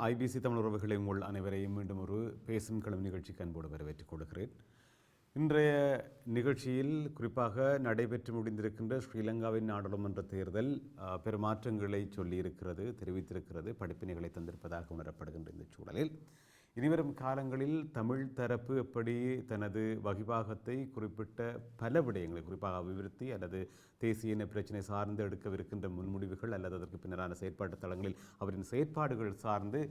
IBC Tamil உறவுகளை உங்கள் அனைவரையும் மீண்டும் ஒரு பேசும் களம் நிகழ்ச்சிக்கு அன்போடு வரவேற்றுக் கொள்கிறேன். இன்றைய நிகழ்ச்சியில் குறிப்பாக நடைபெற்று முடிந்திருக்கின்ற ஸ்ரீலங்காவின் நாடாளுமன்ற தேர்தல் பெருமாற்றங்களை சொல்லியிருக்கிறது, தெரிவித்திருக்கிறது, படிப்பினைகளை தந்திருப்பதாக உணரப்படுகின்ற இந்த சூழலில் இனிவரும் காலங்களில் தமிழ் தரப்பு எப்படி தனது வகிபாகத்தை குறிப்பிட்ட பல விடயங்களை, குறிப்பாக அபிவிருத்தி அல்லது தேசிய இன பிரச்சினை சார்ந்து எடுக்கவிருக்கின்ற முன்முடிவுகள் அல்லது அதற்கு பின்னரான செயற்பாட்டு தளங்களில் அவரின் செயற்பாடுகள் சார்ந்து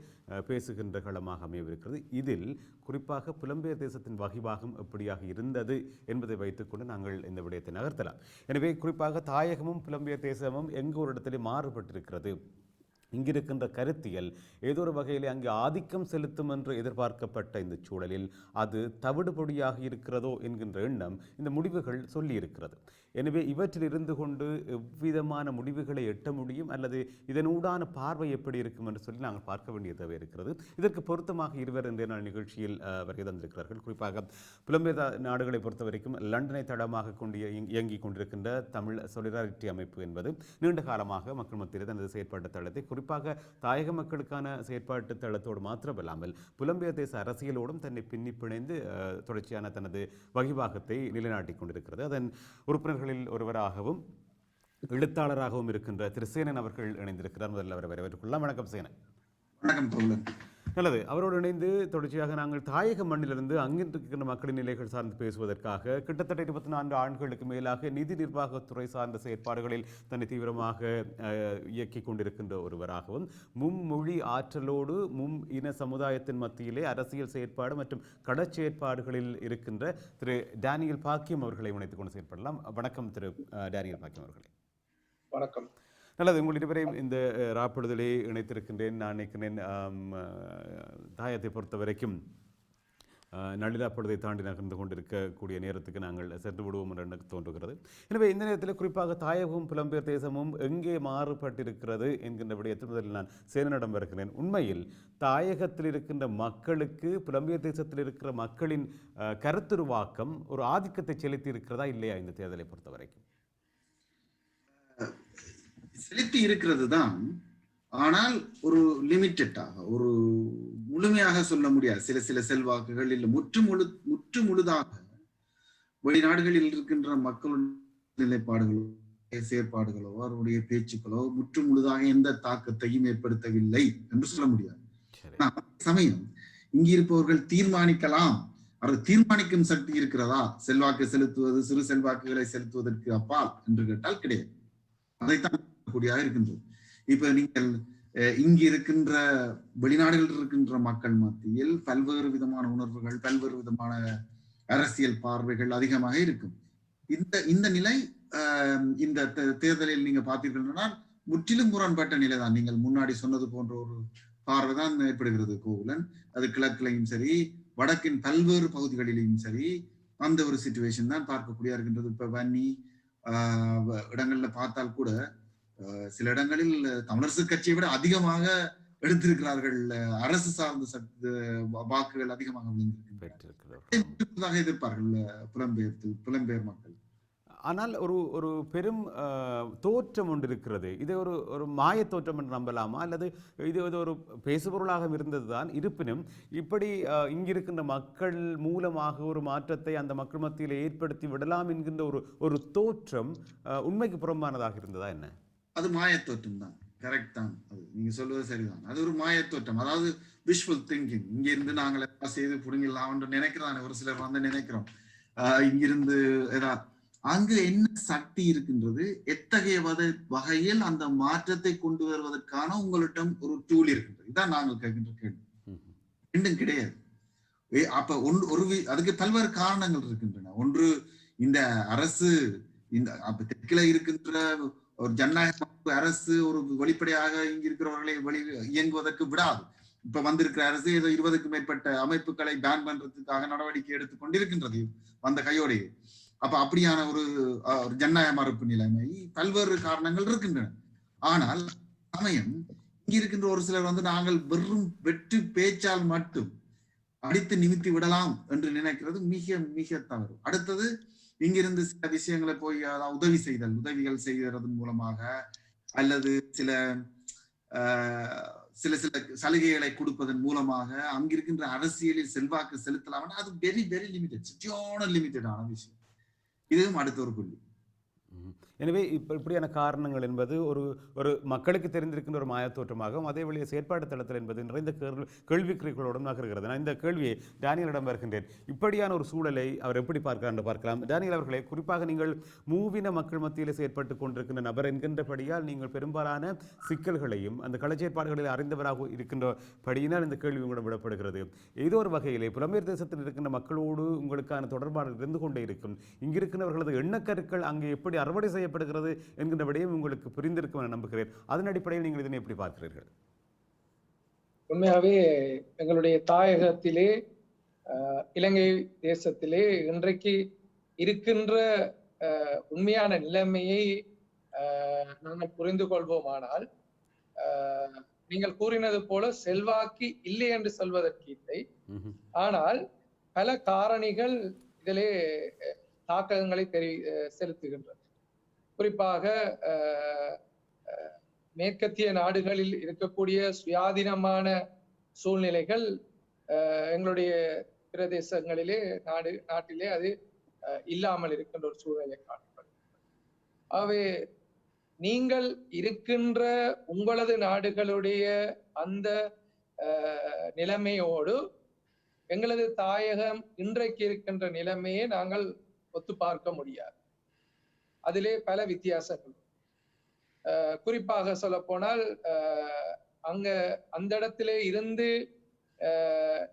பேசுகின்ற களமாக அமையவிருக்கிறது. இதில் குறிப்பாக புலம்பெயர் தேசத்தின் வகிபாகம் எப்படியாக இருந்தது என்பதை வைத்துக்கொண்டு நாங்கள் இந்த விடயத்தை நகர்த்தலாம். எனவே குறிப்பாக தாயகமும் புலம்பெயர் தேசமும் எங்கு ஒரு இடத்திலே மாறுபட்டிருக்கிறது, இங்கிருக்கின்ற கருத்தியல் ஏதோ ஒரு வகையில் அங்கே ஆதிக்கம் செலுத்தும் என்று எதிர்பார்க்கப்பட்ட இந்த சூழலில் அது தவிடுபொடியாக இருக்கிறதோ என்கின்ற எண்ணம் இந்த முடிவுகள் சொல்லியிருக்கிறது. எனவே இவற்றில் இருந்து கொண்டு எவ்விதமான முடிவுகளை எட்ட முடியும் அல்லது இதனூடான பார்வை எப்படி இருக்கும் என்று சொல்லி நாங்கள் பார்க்க வேண்டிய தேவை இருக்கிறது. இதற்கு பொருத்தமாக இருவர் இன்றைய நாள் நிகழ்ச்சியில் வருகை தந்திருக்கிறார்கள். குறிப்பாக புலம்பெயர் நாடுகளை பொறுத்த வரைக்கும் லண்டனை தடமாக கொண்டு இயங்கிக் கொண்டிருக்கின்ற தமிழ் சொலிடாரிட்டி அமைப்பு என்பது நீண்ட காலமாக மக்கள் மத்தியில் தனது செயற்பாட்டு தளத்தை குறிப்பாக தாயக மக்களுக்கான செயற்பாட்டு தளத்தோடு மாத்திரமல்லாமல் புலம்பெயர் தேச அரசியலோடும் தன்னை பின்னி பிணைந்து தொடர்ச்சியான தனது வகிபாகத்தை நிலைநாட்டிக் கொண்டிருக்கிறது. அதன் உறுப்பினர்களில் ஒருவராகவும் எழுத்தாளராகவும் இருக்கின்ற திரு சேனன் அவர்கள் இணைந்திருக்கிறார். முதல்ல அவரை வரவேற்றுக்கொள்ளலாம். வணக்கம் சேனன். வணக்கம். நல்லது. அவரோடு இணைந்து தொடர்ச்சியாக நாங்கள் தாயக மண்ணிலிருந்து அங்கிருக்கின்ற மக்களின் நிலைகள் சார்ந்து பேசுவதற்காக கிட்டத்தட்ட 24 ஆண்டுகளுக்கு மேலாக நிதி நிர்வாகத்துறை சார்ந்த செயற்பாடுகளில் தன்னை தீவிரமாக இயக்கிக் கொண்டிருக்கின்ற ஒருவராகவும் மும்மொழி ஆற்றலோடு இன சமுதாயத்தின் மத்தியிலே அரசியல் செயற்பாடு மற்றும் கடற்செயற்பாடுகளில் இருக்கின்ற திரு டேனியல் பாக்கியம் அவர்களை இணைத்துக் கொண்டு செயற்படலாம். வணக்கம் திரு டேனியல் பாக்கியம் அவர்களே. வணக்கம். நல்லது. உங்கள் இருவரையும் இந்த ராப்படுதலை இணைத்திருக்கின்றேன். நான் நினைக்கிறேன் தாயத்தை பொறுத்த வரைக்கும் நளிராப்படுதை தாண்டி நகர்ந்து கொண்டிருக்கக்கூடிய நேரத்துக்கு நாங்கள் சென்று விடுவோம் என்று எனக்கு தோன்றுகிறது. எனவே இந்த நேரத்தில் குறிப்பாக தாயகமும் புலம்பெயர் தேசமும் எங்கே மாறுபட்டிருக்கிறது என்கின்ற விடயத்தில் முதலில் நான் சேனனிடம் வருகிறேன். உண்மையில் தாயகத்தில் இருக்கின்ற மக்களுக்கு புலம்பெயர் தேசத்தில் இருக்கிற மக்களின் கருத்துருவாக்கம் ஒரு ஆதிக்கத்தை செலுத்தி இருக்கிறதா இல்லையா இந்த தேர்தலை பொறுத்த வரைக்கும்? செலுத்தி இருக்கிறது தான், ஆனால் ஒரு லிமிட்டடாக, ஒரு முழுமையாக சொல்ல முடியாது. சில செல்வாக்குகள் இல்லை, முற்று முழுதாக வெளிநாடுகளில் இருக்கின்ற மக்களுடைய நிலைப்பாடுகளோ செயற்பாடுகளோ அவருடைய பேச்சுக்களோ முற்று முழுதாக எந்த தாக்கத்தையும் ஏற்படுத்தவில்லை என்று சொல்ல முடியாது. சமயம் இங்கு இருப்பவர்கள் தீர்மானிக்கலாம், அவர் தீர்மானிக்கும் சக்தி இருக்கிறதா செல்வாக்கு செலுத்துவது, சிறு செல்வாக்குகளை செலுத்துவதற்கு அப்பால் என்று கேட்டால் கிடையாது. அதைத்தான் கூடியாக இருக்கின்றது. இப்ப நீங்கள் இங்கு இருக்கின்ற வெளிநாடுகளில் இருக்கின்ற மக்கள் மத்தியில் பல்வேறு விதமான உணர்வுகள், பல்வேறு விதமான அரசியல் பார்வைகள் அதிகமாக இருக்கும். இந்த நிலை இந்த தேர்தலில் நீங்க பார்த்தீர்கள் முற்றிலும் முரண்பட்ட நிலைதான். நீங்கள் முன்னாடி சொன்னது போன்ற ஒரு பார்வைதான் ஏற்படுகிறது கோகுலன். அது கிழக்கிலையும் சரி, வடக்கின் பல்வேறு பகுதிகளிலும் சரி, அந்த ஒரு சிச்சுவேஷன் தான் பார்க்கக்கூடிய இருக்கின்றது. இப்ப வன்னி இடங்கள்ல பார்த்தால் கூட சில இடங்களில் தமிழரசு கட்சியை விட அதிகமாக எடுத்திருக்கிறார்கள். அரசு சார்ந்த வாக்குகள் அதிகமாக விழுந்திருக்கிறார்கள் எதிர்ப்பார்கள் புலம்பெயர் மக்கள். ஆனால் ஒரு பெரும் தோற்றம் ஒன்று இருக்கிறது. இது ஒரு மாய தோற்றம் என்று நம்பலாமா அல்லது இது ஒரு பேசுபொருளாக இருந்தது தான்? இருப்பினும் இப்படி இங்கிருக்கின்ற மக்கள் மூலமாக ஒரு மாற்றத்தை அந்த மக்கள் மத்தியில் ஏற்படுத்தி விடலாம் என்கின்ற ஒரு தோற்றம் உண்மைக்கு புறம்பானதாக இருந்ததா என்ன? அது மாயத்தோற்றம் தான். கரெக்ட் தான். அது நீங்க சொல்வது சரிதான். அது ஒரு மாயத்தோற்றம். அதாவது விஷுவல் திங்கிங். இங்க இருந்து நாங்கள் எல்லாம் செய்து புடுங்கலாம் என்று நினைக்கிறாங்க ஒரு சிலர் வந்து நினைக்கிறோம். இங்கிருந்து ஏதாவது அங்கு என்ன சக்தி இருக்கின்றது, எத்தகைய வகையில் அந்த மாற்றத்தை கொண்டு வருவதற்கான உங்களிடம் ஒரு டூல் இருக்கின்றது. இதான் நாங்கள் கேட்கின்ற கேள்வி. ரெண்டும் கிடையாது. அப்ப அதுக்கு பல்வேறு காரணங்கள் இருக்கின்றன. ஒன்று, இந்த அரசு இந்த தெற்கில இருக்கின்ற ஒரு ஜனநாயக அரசு ஒரு வெளிப்படையாக இங்க இருக்கிறவர்களை இயங்குவதற்கு விடாது. இப்ப வந்திருக்கிற அரசு ஏதோ 20க்கும் மேற்பட்ட அமைப்புகளை பேன் பண்றதுக்காக நடவடிக்கை எடுத்துக் கொண்டிருக்கின்றது வந்த கையோடையே. அப்ப அப்படியான ஒரு ஜனநாயக மறுப்பு நிலைமை, பல்வேறு காரணங்கள் இருக்கின்றன. ஆனால் சமயம் இங்க இருக்கின்ற ஒரு சிலர் வந்து நாங்கள் வெறும் வெற்றி பேச்சால் மட்டும் அடித்து நிமித்தி விடலாம் என்று நினைக்கிறது மிக மிக தவறு. அடுத்தது, இங்கிருந்து சில விஷயங்களை போய் உதவிகள் செய்ததன் மூலமாக அல்லது சில சில சில சலுகைகளை கொடுப்பதன் மூலமாக அங்கிருக்கின்ற அரசியலில் செல்வாக்கு செலுத்தலாம். அது வெரி வெரி லிமிடெட், சிட்டியான லிமிடெடான விஷயம். இதுவும் அடுத்த ஒரு புள்ளி. எனவே இப்படியான காரணங்கள் என்பது ஒரு ஒரு மக்களுக்கு தெரிந்திருக்கின்ற ஒரு மாயத்தோற்றமாகவும், அதே வழியே செயற்பாட்டு தளத்தில் என்பது நிறைந்த கேள்விக்குறிகளோடும் நகர்கிறது. நான் இந்த கேள்வியை டேனியலிடம் வருகின்றேன். இப்படியான ஒரு சூழலை அவர் எப்படி பார்க்கிறார் என்று பார்க்கலாம். டேனியல் அவர்களே, குறிப்பாக நீங்கள் மூவின மக்கள் மத்தியில் செயற்பட்டு கொண்டிருக்கின்ற நபர் என்கின்றபடியால் நீங்கள் பெரும்பாலான சிக்கல்களையும் அந்த களச்சேற்பாடுகளில் அறிந்தவராக இருக்கின்றபடியினால் இந்த கேள்வி உங்களிடம் விடப்படுகிறது. ஏதோ ஒரு வகையிலே புலம்பெயர் தேசத்தில் இருக்கின்ற மக்களோடு உங்களுக்கான தொடர்பாடு இருந்து கொண்டே இருக்கும். இங்கிருக்கின்றவர்களது எண்ணக்கருக்கள் அங்கே எப்படி அறுவடை செய்யப்படுகிறது என்கின்ற விடயம் உங்களுக்கு புரிந்திருக்கும் என நம்புகிறேன். அதன் அடிப்படையில் நீங்கள் இதனை எப்படி பார்க்கிறீர்கள்? உண்மையாகவே எங்களுடைய தாயகத்திலே, இலங்கை தேசத்திலே இன்றைக்கு இருக்கின்ற உண்மையான நிலைமையை நாங்கள் புரிந்து கொள்வோமானால், நீங்கள் கூறினது போல செல்வாக்கு இல்லை என்று சொல்வதற்கு இல்லை. ஆனால் பல காரணிகள் இதிலே தாக்கங்களை செலுத்துகின்றன. குறிப்பாக மேற்கத்திய நாடுகளில் இருக்கக்கூடிய சுயாதீனமான சூழ்நிலைகள் எங்களுடைய பிரதேசங்களிலே நாட்டிலே அது இல்லாமல் இருக்கின்ற ஒரு சூழ்நிலை காணப்படும். ஆகவே நீங்கள் இருக்கின்ற உங்களது நாடுகளுடைய அந்த நிலைமையோடு எங்களது தாயகம் இன்றைக்கு இருக்கின்ற நிலைமையை நாங்கள் ஒத்து பார்க்க முடியாது. அதிலே பல வித்தியாசங்கள். குறிப்பாக சொல்ல போனால் அங்க அந்த இடத்திலே இருந்து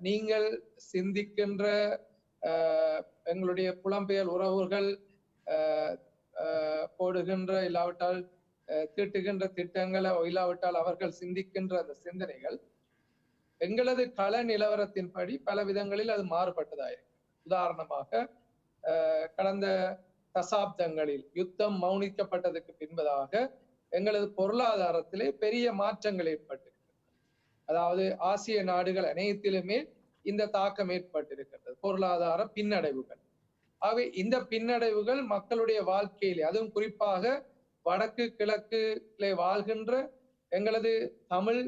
நீங்கள் சிந்திக்கின்ற எங்களுடைய புலம்பெயர் உறவுகள் போடுகின்ற இல்லாவிட்டால் தீட்டுகின்ற திட்டங்களை இல்லாவிட்டால் அவர்கள் சிந்திக்கின்ற அந்த சிந்தனைகள் எங்களது கள நிலவரத்தின்படி பல விதங்களில் அது மாறுபட்டதாயிருக்கு. உதாரணமாக கடந்த தசாப்தங்களில் யுத்தம் மௌனிக்கப்பட்டதுக்கு பின்பதாக எங்களது பொருளாதாரத்திலே பெரிய மாற்றங்கள் ஏற்பட்டிருக்கிறது. அதாவது ஆசிய நாடுகள் அனைத்திலுமே இந்த தாக்கம் ஏற்பட்டிருக்கிறது, பொருளாதார பின்னடைவுகள். ஆகவே இந்த பின்னடைவுகள் மக்களுடைய வாழ்க்கையிலே, அதுவும் குறிப்பாக வடக்கு கிழக்கிலே வாழ்கின்ற எங்களது தமிழ்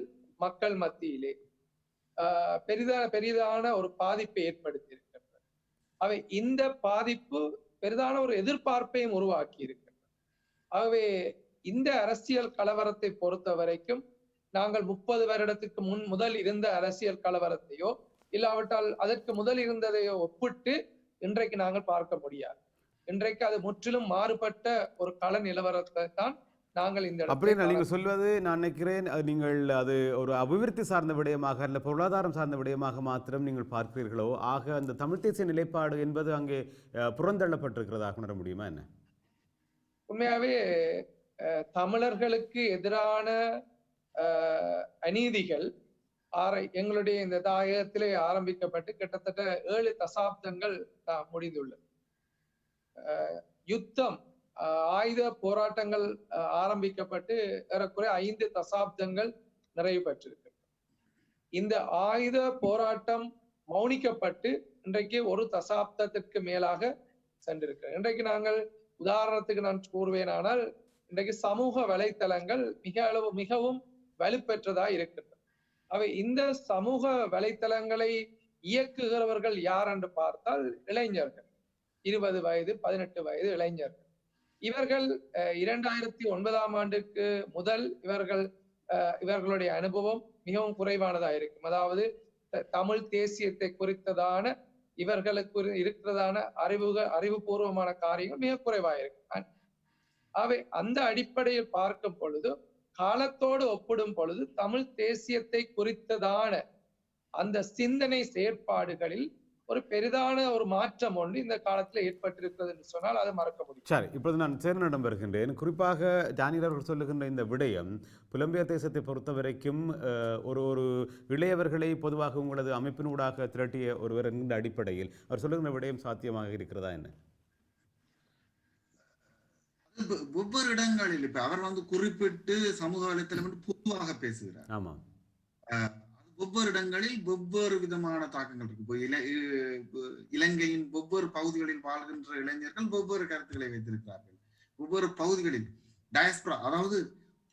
மக்கள் மத்தியிலே பெரிதான ஒரு பாதிப்பை ஏற்படுத்தியிருக்கிறது. அவை இந்த பாதிப்பு பெரிதான ஒரு எதிர்பார்ப்பையும் உருவாக்கி இருக்கிறது. ஆகவே இந்த அரசியல் கலவரத்தை பொறுத்த வரைக்கும் நாங்கள் 30 வருடத்துக்கு முதல் இருந்த அரசியல் கலவரத்தையோ இல்லாவிட்டால் அதற்கு முதல் இருந்ததையோ ஒப்பிட்டு இன்றைக்கு நாங்கள் பார்க்க முடியாது. இன்றைக்கு அது முற்றிலும் மாறுபட்ட ஒரு கள நிலவரத்தை தான் நாங்கள் இந்த அப்படின்னு நீங்க சொல்வது, நான் நினைக்கிறேன் நீங்கள் அது ஒரு அபிவிருத்தி சார்ந்த விடயமாக அல்ல பொருளாதாரம் சார்ந்த விடயமாக மாத்திரம் நீங்கள் பார்க்கிறீர்களோ. ஆக அந்த தமிழ் தேசிய நிலைப்பாடு என்பது அங்கே புறந்தள்ளப்பட்டிருக்கிறதாக உணர முடியுமா என்ன? உண்மையாவே தமிழர்களுக்கு எதிரான அநீதிகள் எங்களுடைய இந்த தாயகத்திலே ஆரம்பிக்கப்பட்டு கிட்டத்தட்ட 7 தசாப்தங்கள் முடிந்துள்ளது. யுத்தம், ஆயுத போராட்டங்கள் ஆரம்பிக்கப்பட்டு ஏறக்குறைய 5 தசாப்தங்கள் நிறைவு பெற்றிருக்கு. இந்த ஆயுத போராட்டம் மௌனிக்கப்பட்டு இன்றைக்கு 1 தசாப்தத்திற்கு மேலாக சென்றிருக்கிறது. இன்றைக்கு நாங்கள் உதாரணத்துக்கு நான் கூறுவேனானால், இன்றைக்கு சமூக வலைத்தளங்கள் மிகவும் வலுப்பெற்றதா இருக்கின்றன. அவை இந்த சமூக வலைத்தளங்களை இயக்குகிறவர்கள் யார் என்று பார்த்தால் இளைஞர்கள், 20 வயது 18 வயது இளைஞர்கள். இவர்கள் 2009ஆம் ஆண்டுக்கு முதல் இவர்களுடைய அனுபவம் மிகவும் குறைவானதா இருக்கும். அதாவது தமிழ் தேசியத்தை குறித்ததான இவர்களுக்கு இருக்கிறதான அறிவுபூர்வமான காரியங்கள் மிக குறைவாயிருக்கு. அவை அந்த அடிப்படையில் பார்க்கும் பொழுது, காலத்தோடு ஒப்பிடும் பொழுது தமிழ் தேசியத்தை குறித்ததான அந்த சிந்தனை செயற்பாடுகளில் ஒரு பெரிதான ஒரு மாற்றம் ஒன்று இந்த காலத்தில் ஏற்பட்டிருக்கிறது என்று சொன்னால் அதை மறக்க முடியும். சரி, இப்போது நான் சேரனிடம் வருகின்றேன். குறிப்பாக டேனியல் அவர்கள் சொல்லுகின்ற இந்த விடயம் புலம்பெயர் தேசத்தை பொறுத்த வரைக்கும் ஒரு இளையவர்களை பொதுவாக உங்களது அமைப்பினூடாக திரட்டிய ஒருவர் என்கின்ற அடிப்படையில் அவர் சொல்லுகின்ற விடயம் சாத்தியமாக இருக்கிறதா என்ன? ஒவ்வொரு இடங்களில் இப்ப அவர் குறிப்பிட்டு சமூக வலைத்தளம் பொதுவாக பேசுகிறார். ஆமா, ஒவ்வொரு இடங்களில் ஒவ்வொரு விதமான தாக்கங்கள் இருக்கு. இலங்கையின் ஒவ்வொரு பகுதிகளில் வாழ்கின்ற இளைஞர்கள் ஒவ்வொரு கருத்துக்களை வைத்திருக்கிறார்கள். ஒவ்வொரு பகுதிகளில் டயஸ்பரா, அதாவது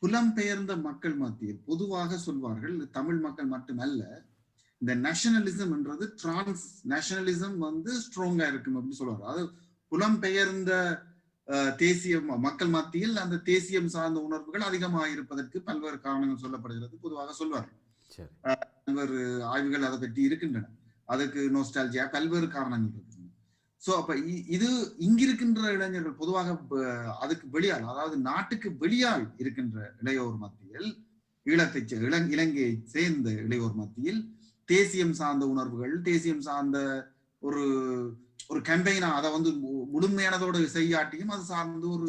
புலம்பெயர்ந்த மக்கள் மத்தியில் பொதுவாக சொல்வார்கள், தமிழ் மக்கள் மட்டுமல்ல, இந்த நேஷனலிசம் என்றது டிரான்ஸ் நேஷனலிசம் வந்து ஸ்ட்ராங்கா இருக்கும் அப்படின்னு சொல்லுவாங்க. அது புலம்பெயர்ந்த தேசிய மக்கள் மத்தியில் அந்த தேசியம் சார்ந்த உணர்வுகள் அதிகமாக இருப்பதற்கு பல்வேறு காரணங்கள் சொல்லப்படுகிறது, பொதுவாக சொல்வார்கள். பல்வேறு ஆய்வுகள் அதை பற்றி இருக்கின்றன. அதுக்கு நோஸ்டால்ஜியா பல்வேறு காரணங்கள் இருக்கு. சோ அப்ப இது இங்கிருக்கின்ற இளைஞர்கள் பொதுவாக அதுக்கு வெளியால், அதாவது நாட்டுக்கு வெளியால் இருக்கின்ற இளையோர் மத்தியில், இலங்கையை சேர்ந்த இளையோர் மத்தியில் தேசியம் சார்ந்த உணர்வுகள், தேசியம் சார்ந்த ஒரு ஒரு கேம்பெயினா அதை வந்து முழுமையானதோடு செய்யாட்டியும் அது சார்ந்து ஒரு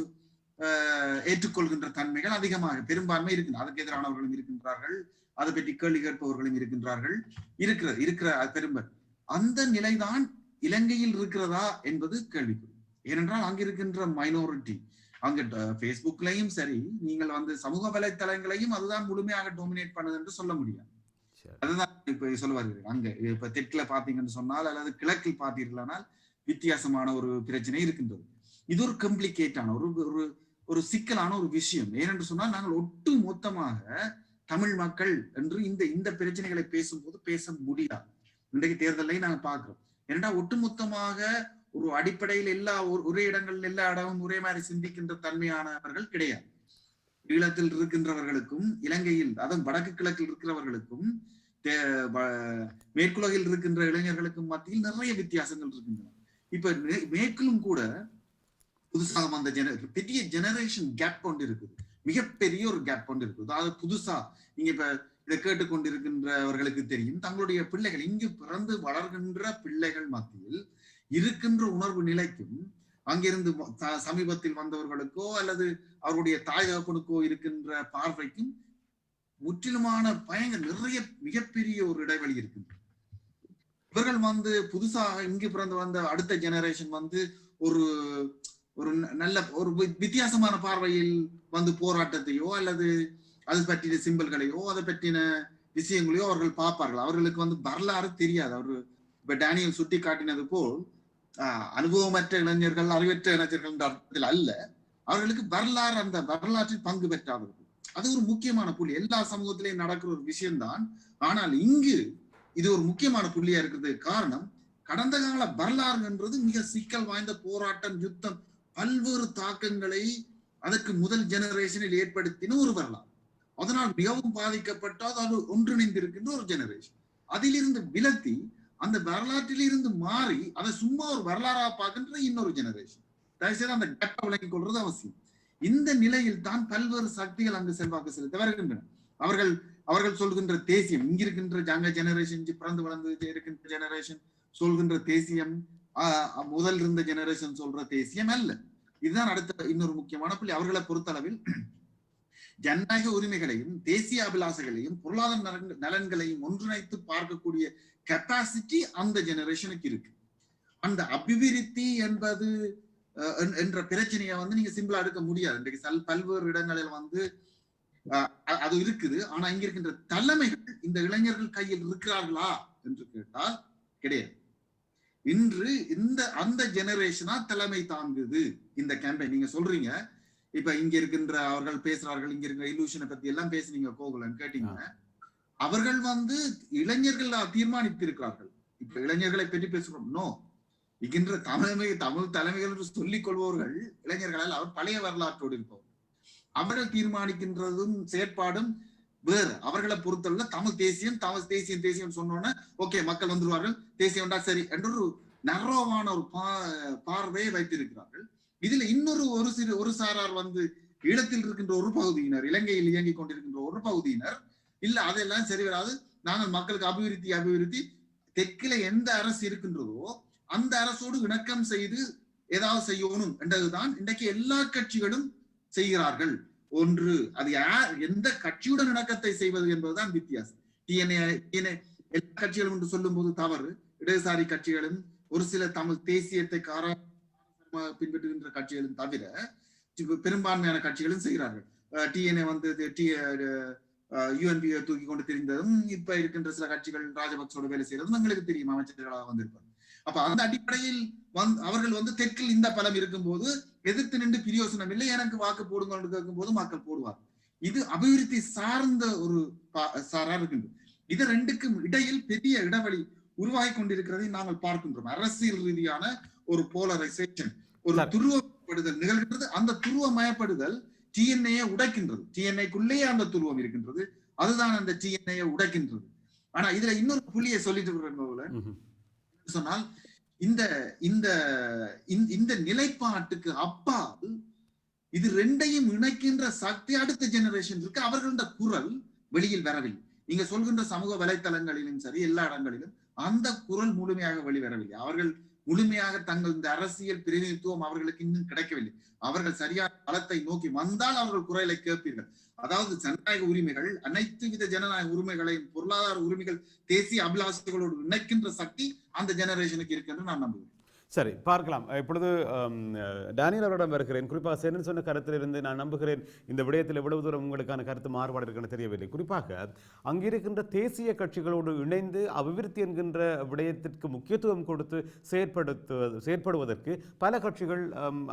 ஏற்றுக்கொள்கின்ற தன்மைகள் அதிகமாக பெரும்பான்மை இருக்கு. அதுக்கு எதிரானவர்களும் இருக்கின்றார்கள், அதை பற்றி கேள்வி கேட்பவர்களும் இருக்கின்றார்கள், இருக்கிற பெரும்பான் அந்த நிலைதான் இலங்கையில் இருக்கிறதா என்பது கேள்விக்குறி. ஏனென்றால் அங்கிருக்கின்ற மைனாரிட்டி, அங்க பேஸ்புக்லையும் சரி, நீங்கள் வந்து சமூக வலைத்தளங்களையும் அதுதான் முழுமையாக டோமினேட் பண்ணுது என்று சொல்ல முடியாது. அதுதான் இப்ப சொல்ல வருகிறேன். அங்க இப்ப தெற்குல பாத்தீங்கன்னு சொன்னால் அல்லது கிழக்கில் பார்த்தீர்களானால் வித்தியாசமான ஒரு பிரச்சனை இருக்கின்றது. இது ஒரு கம்ப்ளிகேட்டான ஒரு சிக்கலான ஒரு விஷயம். ஏனென்று சொன்னால் நாங்கள் ஒட்டு மொத்தமாக தமிழ் மக்கள் என்று இந்த பிரச்சனைகளை பேசும்போது பேச முடியாது. இன்றைக்கு தேர்தலையும் நாங்கள் பார்க்கிறோம். ஏனென்றா ஒட்டுமொத்தமாக ஒரு அடிப்படையில் ஒரே இடங்கள் எல்லா இடமும் ஒரே மாதிரி சிந்திக்கின்ற தன்மையானவர்கள் கிடையாது. ஈழத்தில் இருக்கின்றவர்களுக்கும் இலங்கையில், அதுவும் வடக்கு கிழக்கில் இருக்கிறவர்களுக்கும் மேற்குலகில் இருக்கின்ற இளைஞர்களுக்கும் மத்தியில் நிறைய வித்தியாசங்கள் இருக்கின்றன. இப்ப மேற்கிலும் கூட புதுசாக வந்த பெரிய ஜெனரேஷன் கேப் கொண்டு இருக்குது, மிகப்பெரிய ஒரு கேப் கொண்டு இருக்குது. அதாவது புதுசா நீங்க இப்ப இதை கேட்டுக்கொண்டிருக்கின்றவர்களுக்கு தெரியும், தங்களுடைய பிள்ளைகள், இங்கு பிறந்து வளர்கின்ற பிள்ளைகள் மத்தியில் இருக்கின்ற உணர்வு நிலைக்கும் அங்கிருந்து சமீபத்தில் வந்தவர்களுக்கோ அல்லது அவருடைய தாய் தகப்பனுக்கோ இருக்கின்ற பார்வைக்கும் முற்றிலுமான பயங்கர நிறைய மிகப்பெரிய ஒரு இடைவெளி இருக்கின்ற. இவர்கள் வந்து புதுசாக இங்கு பிறந்து வந்த அடுத்த ஜெனரேஷன் வந்து ஒரு நல்ல ஒரு வித்தியாசமான பார்வையில் வந்து போராட்டத்தையோ அல்லது அது பற்றின சிம்பல்களையோ அதை பற்றின விஷயங்களையோ அவர்கள் பார்ப்பார்கள். அவர்களுக்கு வந்து வரலாறு தெரியாது. அவரு இப்ப டேனியல் சுட்டி காட்டினது போல் அனுபவமற்ற இளைஞர்கள், அறிவற்ற இளைஞர்கள் என்ற அர்த்தத்தில் அல்ல, அவர்களுக்கு வரலாறு, அந்த வரலாற்றில் பங்கு பெற்றார்கள். அது ஒரு முக்கியமான புள்ளி. எல்லா சமூகத்திலையும் நடக்கிற ஒரு விஷயம்தான். ஆனால் இங்கு இது ஒரு முக்கியமான புள்ளியா இருக்கிறது. காரணம், கடந்த கால வரலாறு என்றது மிக சிக்கல் வாய்ந்த போராட்டம், யுத்தம், பல்வேறு தாக்கங்களை அதற்கு முதல் ஜெனரேஷனில் ஏற்படுத்தின ஒரு வரலாறு. அதனால் மிகவும் பாதிக்கப்பட்டால் அது ஒன்றிணைந்திருக்கின்ற ஒரு ஜெனரேஷன். அதிலிருந்து விலத்தி அந்த வரலாற்றில் இருந்து மாறி அதை சும்மா ஒரு வரலாறா பார்க்கின்ற இன்னொரு ஜெனரேஷன். தயவுசெய்து அந்த கேப்பை விளங்கிக் கொள்வது அவசியம். இந்த நிலையில் தான் பல்வேறு சக்திகள் அங்கு செல்வாக்கு செலுத்த வருகின்றன. அவர்கள் சொல்கின்ற தேசியம், இங்கிருக்கின்ற ஜங்க ஜெனரேஷன், பிறந்து வளர்ந்து இருக்கின்ற ஜெனரேஷன் சொல்கின்ற தேசியம் முதல் இருந்த ஜெனரேஷன் சொல்ற தேசியம் அல்ல. இதுதான் அடுத்த இன்னொரு முக்கியமான புள்ளி. அவர்களை பொறுத்தளவில் ஜனநாயக உரிமைகளையும் தேசிய அபிலாசைகளையும் பொருளாதார நலன்களையும் ஒன்றிணைத்து பார்க்கக்கூடிய கெப்பாசிட்டி அந்த ஜெனரேஷனுக்கு இருக்கு. அந்த அபிவிருத்தி என்பது என்ற பிரச்சனையை வந்து நீங்க சிம்பிளா எடுக்க முடியாது. இன்றைக்கு பல்வேறு இடங்களில் வந்து அது இருக்குது. ஆனா இங்க இருக்கின்ற தலைமைகள் இந்த இளைஞர்கள் கையில் இருக்கிறார்களா என்று கேட்டால் கிடையாது. இன்று அந்த ஜெனரேஷனா தலைமை தாங்குது இந்த கேம்பெயின். நீங்க சொல்றீங்க இப்ப இங்க இருக்கின்ற அவர்கள் பேசுறார்கள், இங்க இருக்கிற இலூஷனை பத்தி எல்லாம் பேசுனீங்க, கோகுலன் கேட்டீங்க. அவர்கள் வந்து இளைஞர்கள் தீர்மானித்திருக்கிறார்கள். இப்ப இளைஞர்களை பற்றி பேசுறோம். நோ, இங்கின்ற தமிழ் தலைமைகள் என்று சொல்லிக் கொள்பவர்கள் இளைஞர்களால் அவர் பழைய வரலாற்றோடு இருப்பவர். அவர்கள் தீர்மானிக்கின்றதும் செயற்பாடும் வேறு. அவர்களை பொறுத்தவரை தமிழ் தேசியம் சொன்னோன்னா ஓகே மக்கள் வந்துருவார்கள், தேசியம் சரி என்ற ஒரு நரோவான ஒரு பார்வையை வைத்திருக்கிறார்கள். இதுல இன்னொரு ஒரு சாரார் வந்து ஈழத்தில் இருக்கின்ற ஒரு பகுதியினர், இலங்கையில் இயங்கிக் கொண்டிருக்கின்ற ஒரு பகுதியினர், இல்ல அதெல்லாம் சரி வராது, நாங்கள் மக்களுக்கு அபிவிருத்தி தெற்கில எந்த அரசு இருக்கின்றதோ அந்த அரசோடு இணக்கம் செய்து ஏதாவது செய்யணும் என்றதுதான் இன்றைக்கு எல்லா கட்சிகளும் செய்கிறார்கள். ஒன்று அது எந்த கட்சியுடன் இணக்கத்தை செய்வது என்பதுதான் வித்தியாசம். எல்லா கட்சிகளும் என்று சொல்லும் போது தவறு. இடதுசாரி கட்சிகளும் ஒரு சில தமிழ் தேசியத்தை பின்பற்றுகின்ற கட்சிகளும் தவிர பெரும்பான்மையான கட்சிகளும் செய்கிறார்கள். டிஎன்ஏ வந்து யூஎன்பியை தூக்கி கொண்டு தெரிந்ததும் இப்ப இருக்கின்ற சில கட்சிகள் ராஜபக்சோட வேலை செய்யறதும் எங்களுக்கு தெரியும், அமைச்சர்களாக வந்திருப்பார். அப்ப அந்த அடிப்படையில் அவர்கள் வந்து தெற்கில் இந்த பலம் இருக்கும் போது எதிர்த்து நின்று பிரயோசனம் இல்லை, எனக்கு வாக்கு போடுங்க கேட்கும் போது மக்கள் போடுவார். இது அபிவிருத்தி சார்ந்த ஒரு சாரா இருக்கின்றது. இது ரெண்டுக்கும் இடையில் பெரிய இடைவெளி உருவாகி கொண்டிருக்கிறதை நாங்கள் பார்க்கின்றோம். அரசியல் ரீதியான ஒரு போலரைசேஷன், ஒரு துருவப்படுதல் நிகழ்கின்றது. அந்த துருவமயப்படுதல் டிஎன்ஏ உடைக்கின்றது. டிஎன்ஏக்குள்ளேயே அந்த துருவம் இருக்கின்றது. அதுதான் அந்த டிஎன்ஏ உடைக்கின்றது. ஆனா இதுல இன்னொரு புள்ளியை சொல்லிட்டு சொன்னால், இந்த இந்த இந்த நிலைப்பாட்டுக்கு அப்பால் இது ரெண்டையும் இணைக்கின்ற சக்தி அடுத்த ஜெனரேஷன் இருக்கு. அவர்களோட குரல் வெளியில் வரவில்லை. நீங்க சொல்கின்ற சமூக வலைத்தளங்களிலும் சரி, எல்லா இடங்களிலும் அந்த குரல் முழுமையாக வெளிவரவில்லை. அவர்கள் முழுமையாக தங்கள் இந்த அரசியல் பிரதிநிதித்துவம் அவர்களுக்கு இன்னும் கிடைக்கவில்லை. அவர்கள் சரியான களத்தை நோக்கி வந்தால் அவர்கள் குரலை கேட்பீர்கள். அதாவது ஜனநாயக உரிமைகள், அனைத்து வித ஜனநாயக உரிமைகளையும், பொருளாதார உரிமைகள், தேசிய அபிலாஷைகளோடு இணைக்கின்ற சக்தி அந்த ஜெனரேஷனுக்கு இருக்கு என்று நான் நம்புகிறேன். சரி, பார்க்கலாம். இப்பொழுது டேனியல் அவரிடம் வருகிறேன். குறிப்பாக சென்னு சொன்ன கருத்திலிருந்து நான் நம்புகிறேன் இந்த விடயத்தில் எவ்வளவு தூரம் உங்களுக்கான கருத்து மாறுபாடு இருக்குன்னு தெரியவில்லை. குறிப்பாக அங்கிருக்கின்ற தேசிய கட்சிகளோடு இணைந்து அபிவிருத்தி என்கின்ற விடயத்திற்கு முக்கியத்துவம் கொடுத்து செயற்படுவதற்கு பல கட்சிகள்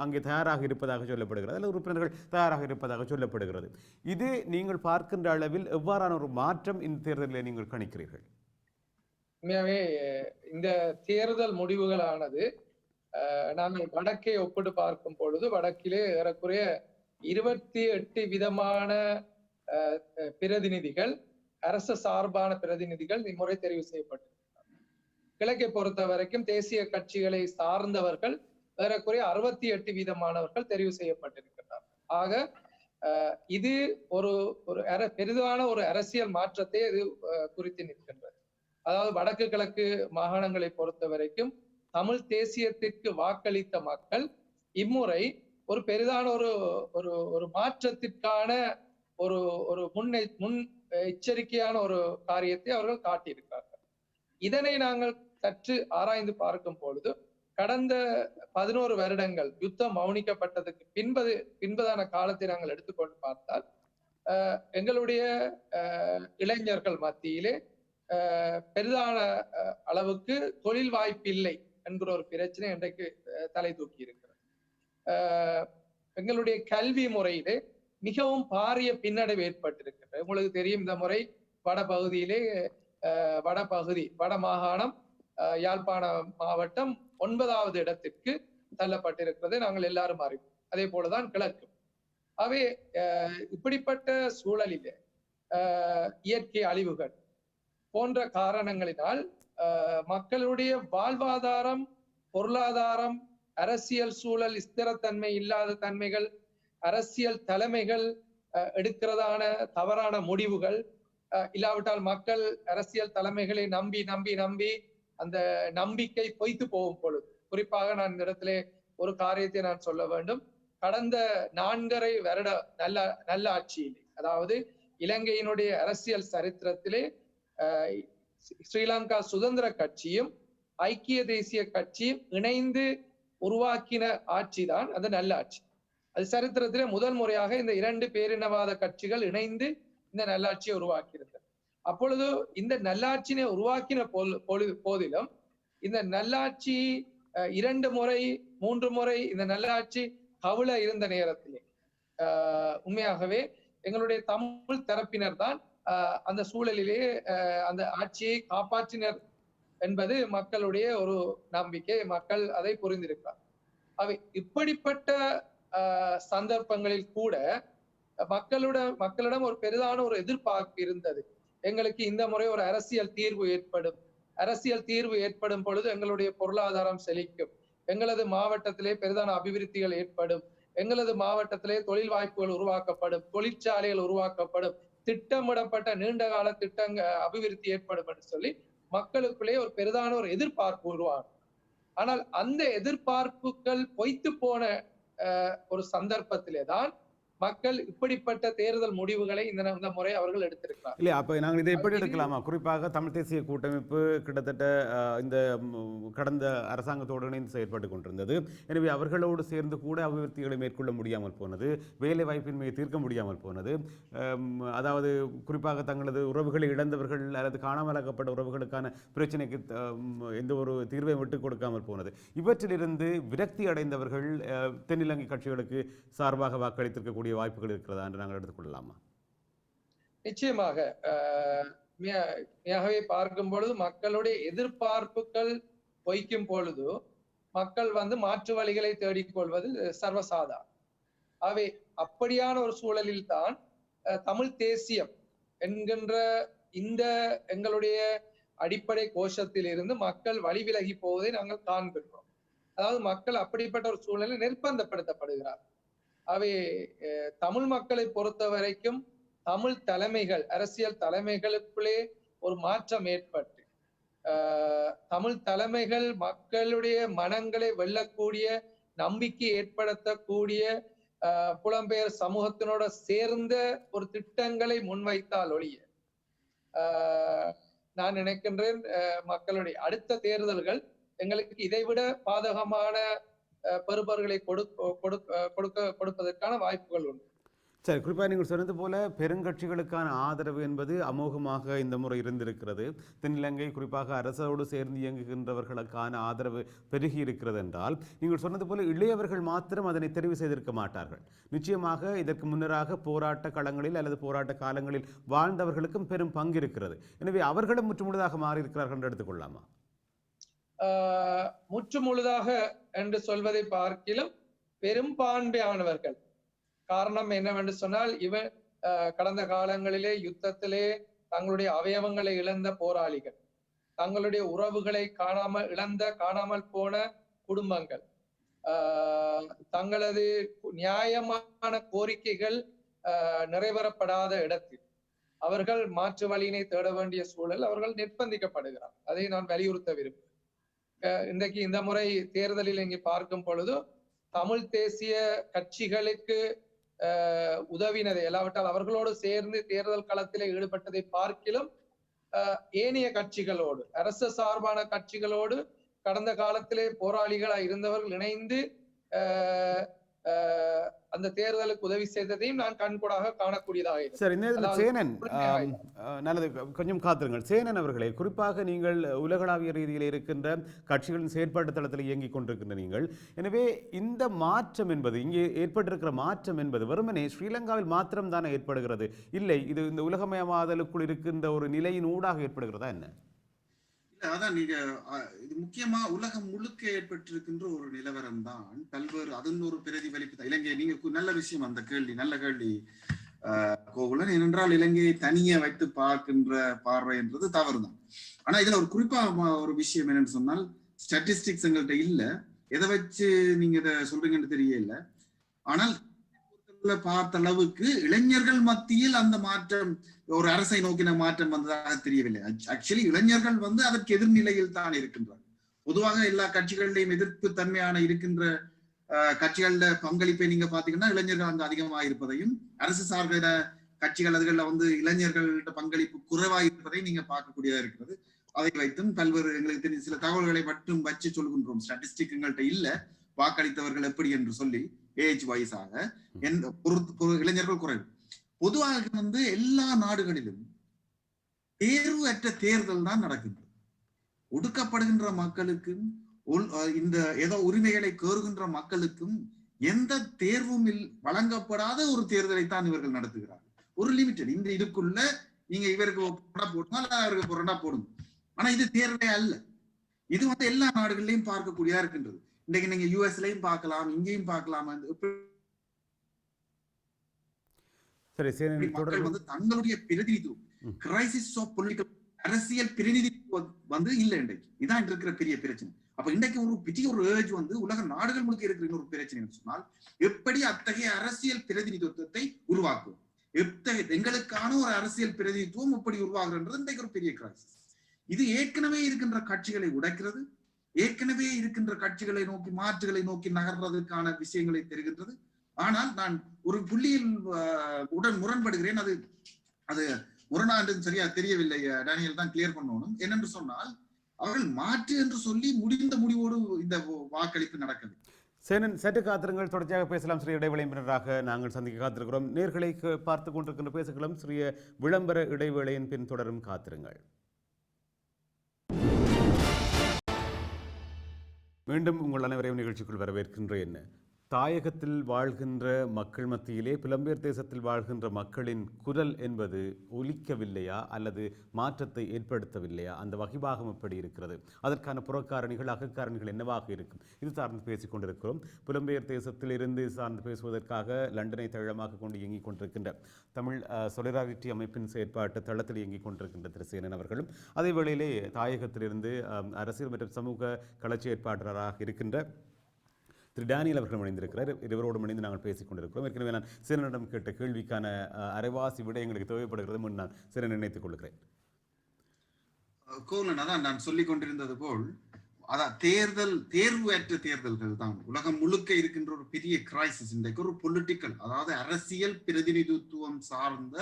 அங்கே தயாராக இருப்பதாக சொல்லப்படுகிறது, அல்லது உறுப்பினர்கள் தயாராக இருப்பதாக சொல்லப்படுகிறது. இது நீங்கள் பார்க்கின்ற அளவில் எவ்வாறான ஒரு மாற்றம் இந்த தேர்தலில் நீங்கள் கணிக்கிறீர்கள்? உண்மையாவே இந்த தேர்தல் முடிவுகளானது நாங்கள் வடக்கை ஒப்பிட்டு பார்க்கும் பொழுது வடக்கிலே ஏறக்குறைய 28 விதமான பிரதிநிதிகள், அரசு சார்பான பிரதிநிதிகள் இம்முறை தெரிவு செய்யப்பட்டிருக்கிறார்கள். கிழக்கை பொறுத்த வரைக்கும் தேசிய கட்சிகளை சார்ந்தவர்கள் ஏறக்குறைய 68 விதமானவர்கள் தெரிவு செய்யப்பட்டிருக்கிறார்கள். ஆக இது ஒரு பெரிதான ஒரு அரசியல் மாற்றத்தை இது குறித்து நிற்கின்றது. அதாவது வடக்கு கிழக்கு மாகாணங்களை பொறுத்த வரைக்கும் தமிழ் தேசியத்திற்கு வாக்களித்த மக்கள் இம்முறை ஒரு பெரிதான ஒரு மாற்றத்திற்கான ஒரு முன் எச்சரிக்கையான ஒரு காரியத்தை அவர்கள் காட்டியிருக்கிறார்கள். இதனை நாங்கள் சற்று ஆராய்ந்து பார்க்கும் பொழுது கடந்த 11 வருடங்கள் யுத்தம் மௌனிக்கப்பட்டதுக்கு பின்பதான காலத்தை நாங்கள் எடுத்துக்கொண்டு பார்த்தால் எங்களுடைய இளைஞர்கள் மத்தியிலே பெரிதான அளவுக்கு தொழில் வாய்ப்பு இல்லை என்கிற ஒரு பிரச்சனை இன்றைக்கு தலை தூக்கி இருக்கிறது. எங்களுடைய கல்வி முறையிலே மிகவும் பாரிய பின்னடைவு ஏற்பட்டிருக்கிறது. உங்களுக்கு தெரியும், இந்த முறை வடபகுதியிலே வட மாகாணம் யாழ்ப்பாண மாவட்டம் 9வது இடத்திற்கு தள்ளப்பட்டிருக்கிறது. நாங்கள் எல்லாரும் அறிவோம். அதே போலதான் கிழக்கு. அவை இப்படிப்பட்ட சூழலிலே இயற்கை அழிவுகள் போன்ற காரணங்களினால் மக்களுடைய வாழ்வாதாரம், பொருளாதாரம், அரசியல் சூழல், ஸ்திரத்தன்மை இல்லாத தன்மைகள், அரசியல் தலைமைகள் எடுக்கிறதான தவறான முடிவுகள், இல்லாவிட்டால் மக்கள் அரசியல் தலைமைகளை நம்பி நம்பி நம்பி அந்த நம்பிக்கை பொய்த்து போகும் பொழுது, குறிப்பாக நான் இந்த இடத்திலே ஒரு காரியத்தை நான் சொல்ல வேண்டும். கடந்த 4.5 வருட நல்ல ஆட்சியிலே, அதாவது இலங்கையினுடைய அரசியல் சரித்திரத்திலே ஸ்ரீலங்கா சுதந்திர கட்சியும் ஐக்கிய தேசிய கட்சியும் இணைந்து உருவாக்கின ஆட்சி தான் அந்த நல்ல ஆட்சி. அது சரித்திரத்திலே முதல் முறையாக இந்த 2 பேரினவாத கட்சிகள் இணைந்து இந்த நல்லாட்சியை உருவாக்கியிருந்தது. அப்பொழுது இந்த நல்லாட்சியை உருவாக்கின போதிலும் இந்த நல்லாட்சி 2 முறை 3 முறை இந்த நல்லாட்சி கவுள இருந்த நேரத்திலே உண்மையாகவே எங்களுடைய தமிழ் தரப்பினர் தான் அந்த சூழலிலே அந்த ஆட்சியை காப்பாற்றினர் என்பது மக்களுடைய ஒரு நம்பிக்கை. மக்கள் அதை புரிந்திருக்கிறார். அவை இப்படிப்பட்ட சந்தர்ப்பங்களில் கூட மக்களிடம் ஒரு பெரிதான ஒரு எதிர்பார்ப்பு இருந்தது. எங்களுக்கு இந்த முறை ஒரு அரசியல் தீர்வு ஏற்படும் பொழுது எங்களுடைய பொருளாதாரம் செழிக்கும், எங்களது மாவட்டத்திலே பெரிதான அபிவிருத்திகள் ஏற்படும், எங்களது மாவட்டத்திலே தொழில் வாய்ப்புகள் உருவாக்கப்படும், தொழிற்சாலைகள் உருவாக்கப்படும், திட்டமிடப்பட்ட நீண்ட கால அபிவிருத்தி ஏற்படும் என்று சொல்லி மக்களுக்குள்ளே ஒரு பெரிதான ஒரு எதிர்பார்ப்பு உருவாகும். ஆனால் அந்த எதிர்பார்ப்புகள் பொய்த்து போன ஒரு சந்தர்ப்பத்திலே தான் மக்கள் இப்படிப்பட்ட தேர்தல் முடிவுகளை இந்த முறை அவர்கள் எடுத்திருக்கிறார். இல்லையா? அப்ப நாங்கள் இதை எப்படி எடுக்கலாமா? குறிப்பாக தமிழ் தேசிய கூட்டமைப்பு கிட்டத்தட்ட இந்த கடந்த அரசாங்கத்தோடு இணைந்து செயற்பட்டு கொண்டிருந்தது. எனவே அவர்களோடு சேர்ந்து கூட அபிவிருத்திகளை மேற்கொள்ள முடியாமல் போனது, வேலை வாய்ப்பின்மையை தீர்க்க முடியாமல் போனது, அதாவது குறிப்பாக தங்களது உறவுகளை இழந்தவர்கள் அல்லது காணாமலாக்கப்பட்ட உறவுகளுக்கான பிரச்சனைக்கு எந்த ஒரு தீர்வை விட்டுக் கொடுக்காமல் போனது. இவற்றிலிருந்து விரக்தி அடைந்தவர்கள் தென்னிலங்கை கட்சிகளுக்கு சார்பாக வாக்களித்திருக்கக்கூடிய வாய்ப்புகள் இருக்கிறதா என்று நாங்கள் எடுத்துக்கொள்ளலாமா? நிச்சயமாக மிகவே பார்க்கும் பொழுது மக்களுடைய எதிர்பார்ப்புகள் பொய்க்கும் பொழுது மக்கள் மாற்று வழிகளை தேடிக்கொள்வது சர்வசாதாரணம். ஆகவே அப்படியான ஒரு சூழலில் தான் தமிழ் தேசியம் என்கின்ற இந்த எங்களுடைய அடிப்படை கோஷத்தில் இருந்து மக்கள் வழி விலகி போவதை நாங்கள் காண்கின்றோம். அதாவது மக்கள் அப்படிப்பட்ட ஒரு சூழலில் நிர்பந்தப்படுத்தப்படுகிறார். ஆகவே தமிழ் மக்களை பொறுத்த வரைக்கும் தமிழ் தலைமைகள், அரசியல் தலைமைகளுக்குள்ளே ஒரு மாற்றம் ஏற்பட்டு தமிழ் தலைமைகள் மக்களுடைய மனங்களை வெல்லக்கூடிய, நம்பிக்கை ஏற்படுத்தக்கூடிய புலம்பெயர் சமூகத்தினோட சேர்ந்த ஒரு திட்டங்களை முன்வைத்தால் ஒழிய நான் நினைக்கின்றேன் மக்களுடைய அடுத்த தேர்தல்கள் எங்களுக்கு இதைவிட பாதகமான பெறுபர்களை கொடுப்பதற்கான வாய்ப்புகள் உண்டு. சரி, குறிப்பாக நீங்கள் சொன்னது போல பெருங்கட்சிகளுக்கான ஆதரவு என்பது அமோகமாக இந்த முறை இருந்திருக்கிறது. தென்னிலங்கை குறிப்பாக அரசோடு சேர்ந்து இயங்குகின்றவர்களுக்கான ஆதரவு பெருகி இருக்கிறது என்றால், நீங்கள் சொன்னது போல இளையவர்கள் மாத்திரம் அதனை தெரிவு செய்திருக்க மாட்டார்கள். நிச்சயமாக இதற்கு முன்னராக போராட்ட களங்களில் அல்லது போராட்ட காலங்களில் வாழ்ந்தவர்களுக்கும் பெரும் பங்கு இருக்கிறது. எனவே அவர்களும் முற்றுமுழுதாக மாறியிருக்கிறார்கள் என்று எடுத்துக்கொள்ளலாமா? முற்றுமுழுதாக என்று சொல்வதை பார்க்கிலும் பெரும்பான்மையானவர்கள். காரணம் என்னவென்று சொன்னால், கடந்த காலங்களிலே யுத்தத்திலே தங்களுடைய அவயவங்களை இழந்த போராளிகள், தங்களுடைய உறவுகளை காணாமல் போன குடும்பங்கள், தங்களது நியாயமான கோரிக்கைகள் நிறைவேறப்படாத இடத்தில் அவர்கள் மாற்று வழியினை தேட வேண்டிய சூழல் அவர்கள் நிர்பந்திக்கப்படுகிறார். அதை நான் வலியுறுத்த விரும்புகிறேன். இன்றைக்கு இந்த முறை தேர்தலில் இங்கே பார்க்கும் பொழுது தமிழ் தேசிய கட்சிகளுக்கு உதவினதை, எல்லாவற்றால் அவர்களோடு சேர்ந்து தேர்தல் களத்திலே ஈடுபட்டதை பார்க்கிலும் ஏனைய கட்சிகளோடு, அரசு சார்பான கட்சிகளோடு கடந்த காலத்திலே போராளிகளாக இருந்தவர்கள் இணைந்து அந்த தேர்தலுக்கு உதவி செய்ததையும் நான் கண்கூடாக காணக்கூடியதாக. சரி, சேனன், நல்லது, கொஞ்சம் காத்திருங்கள். சேனன் அவர்களே, குறிப்பாக நீங்கள் உலகளாவிய ரீதியில் இருக்கின்ற கட்சிகளின் செயற்பாட்டு தளத்தில் இயங்கிக் கொண்டிருக்கின்ற நீங்கள், எனவே இந்த மாற்றம் என்பது, இங்கே ஏற்பட்டிருக்கிற மாற்றம் என்பது வெறுமனே ஸ்ரீலங்காவில் மாத்திரம் தானே ஏற்படுகிறது? இல்லை, இது இந்த உலகமயமாதலுக்குள் இருக்கின்ற ஒரு நிலையின் ஊடாக ஏற்படுகிறதா என்ன? அதான் நீங்க இது முக்கியமா உலகம் முழுக்க ஏற்பட்டிருக்கின்ற ஒரு நிலவரம் தான். பல்வேறு அதன் ஒரு பிரதிபலிப்பு தான். இலங்கை, நீங்க நல்ல விஷயம் அந்த கேள்வி, நல்ல கேள்வி கோகுலன். ஏனென்றால் இலங்கையை தனியே வைத்து பார்க்கின்ற பார்வை என்றது தவறுதான். ஆனா இதுல ஒரு குறிப்பா ஒரு விஷயம் என்னன்னு சொன்னால், ஸ்டாட்டிஸ்டிக்ஸ் எங்கள்கிட்ட இல்ல, எதை வச்சு நீங்க இதை சொல்றீங்கன்னு தெரியல. ஆனால் பார்த்த அளவுக்கு இளைஞர்கள் மத்தியில் அந்த மாற்றம், ஒரு அரசை நோக்கின மாற்றம் வந்ததாக தெரியவில்லை. ஆக்சுவலி இளைஞர்கள் அதற்கு எதிர்நிலையில் தான் இருக்கின்றார். பொதுவாக எல்லா கட்சிகளிலையும் எதிர்ப்பு தன்மையான இருக்கின்ற கட்சிகள பங்களிப்பை நீங்க பாத்தீங்கன்னா இளைஞர்கள் அங்கு அதிகமாக இருப்பதையும், அரசு சார்பின கட்சிகள் அதுகள்ல இளைஞர்களோட பங்களிப்பு குறைவாக இருப்பதையும் நீங்க பார்க்கக்கூடியதா இருக்கிறது. அதை வைத்தும் பல்வேறு எங்களுக்கு தெரிஞ்ச சில தகவல்களை மட்டும் வச்சு சொல்கின்றோம். ஸ்டாட்டிஸ்டிக் எங்கள்கிட்ட இல்ல, வாக்களித்தவர்கள் எப்படி என்று சொல்லி ஏஜ் வைஸாக இளைஞர்கள் குறைவு. பொதுவாக எல்லா நாடுகளிலும் தேர்வு அற்ற தேர்தல் தான் நடக்கின்றது. ஒடுக்கப்படுகின்ற மக்களுக்கும் இந்த ஏதோ உரிமைகளை கோருகின்ற மக்களுக்கும் எந்த தேர்வும் வழங்கப்படாத ஒரு தேர்தலை தான் இவர்கள் நடத்துகிறார்கள். ஒரு லிமிட்டட், இந்த இதுக்குள்ள நீங்க இவருக்கு போட்டால் அவருக்கு புரண்டா போடுங்க. ஆனா இது தேர்தலே அல்ல. இது எல்லா நாடுகளிலையும் பார்க்கக்கூடியதா இருக்கின்றது. இன்றைக்கு நீங்க யூஎஸ்லயும் பார்க்கலாம், இங்கேயும் பார்க்கலாம். மக்கள் தங்களுடைய பிரதிநிதித்துவம், கிரைசிஸ் ஆஃப் பொலிட்டிக்கல், அரசியல் பிரதிநிதித்துவம் இல்ல இன்றைக்கு. இதான் இருக்கிற பெரிய பிரச்சனை. அப்ப இன்றைக்கு ஒரு பெரிய ஒரு ஏர்ஜ் உலக நாடுகள் முழுக்க இருக்கிற ஒரு பிரச்சனை சொன்னால், எப்படி அத்தகைய அரசியல் பிரதிநிதித்துவத்தை உருவாக்கும், எங்களுக்கான ஒரு அரசியல் பிரதிநிதித்துவம் எப்படி உருவாகுன்றது இன்றைக்கு ஒரு பெரிய கிரைசிஸ். இது ஏற்கனவே இருக்கின்ற கட்சிகளை உடைக்கிறது, ஏற்கனவே இருக்கின்ற கட்சிகளை நோக்கி, மாற்றுகளை நோக்கி நகர்றதுக்கான விஷயங்களை தெரிகின்றது. ஆனால் நான் ஒரு புள்ளியில் உடன் முரண்படுகிறேன். அது முரணா என்று சரியா தெரியவில்லை. டேனியல் தான் கிளியர் பண்ணணும். என்னென்று சொன்னால், அவர்கள் மாற்று என்று சொல்லி முடிந்த முடிவோடு இந்த வாக்களிப்பு நடக்குது. சேனன், சற்று காத்திருங்கள், தொடர்ச்சியாக பேசலாம். சிறிய இடைவேளையினராக நாங்கள் சந்திக்க காத்திருக்கிறோம். நேர்களை பார்த்து கொண்டிருக்கின்ற பேசுகளும் சிறிய விளம்பர இடைவேளையின் பின் தொடரும், காத்திருங்கள். மீண்டும் உங்கள் அனைவரையும் நிகழ்ச்சிக்குள் வரவேற்கின்றேன். தாயகத்தில் வாழ்கின்ற மக்கள் மத்தியிலே புலம்பெயர் தேசத்தில் வாழ்கின்ற மக்களின் குரல் என்பது ஒலிக்கவில்லையா அல்லது மாற்றத்தை ஏற்படுத்தவில்லையா? அந்த வகிபாகம் எப்படி இருக்கிறது? அதற்கான புறக்காரணிகள் அகக்காரணிகள் என்னவாக இருக்கும்? இது சார்ந்து பேசிக் கொண்டிருக்கிறோம். புலம்பெயர் தேசத்தில் இருந்து சார்ந்து பேசுவதற்காக லண்டனை தளமாக கொண்டு இயங்கிக் கொண்டிருக்கின்ற தமிழ் சொலிடாரிட்டி அமைப்பின் செயற்பாட்டு தளத்தில் இயங்கிக் கொண்டிருக்கின்ற திரு சேனன் அவர்களும், அதே வேளையிலே தாயகத்திலிருந்து அரசியல் மற்றும் சமூக களச் செயற்பாட்டாளராக இருக்கின்ற திரு டேனியல் அவர்கள் இணைந்திருக்கிறார். இருவரோடு இணைந்து நாங்கள் பேசிக் கொண்டிருக்கிறோம். ஏற்கனவே நான் சேனனிடம் கேட்ட கேள்விக்கான அரைவாசி விட எங்களுக்கு தேவைப்படுகிறது முன் நான் சேனன் நினைத்துக் கொள்கிறேன். கோலன், அதான் நான் சொல்லிக் கொண்டிருந்தது போல், அதான் தேர்வற்ற தேர்தல்கள் தான் உலகம் முழுக்க இருக்கின்ற ஒரு பெரிய கிரைசிஸ். இன்றைக்கு ஒரு பொலிட்டிக்கல், அதாவது அரசியல் பிரதிநிதித்துவம் சார்ந்த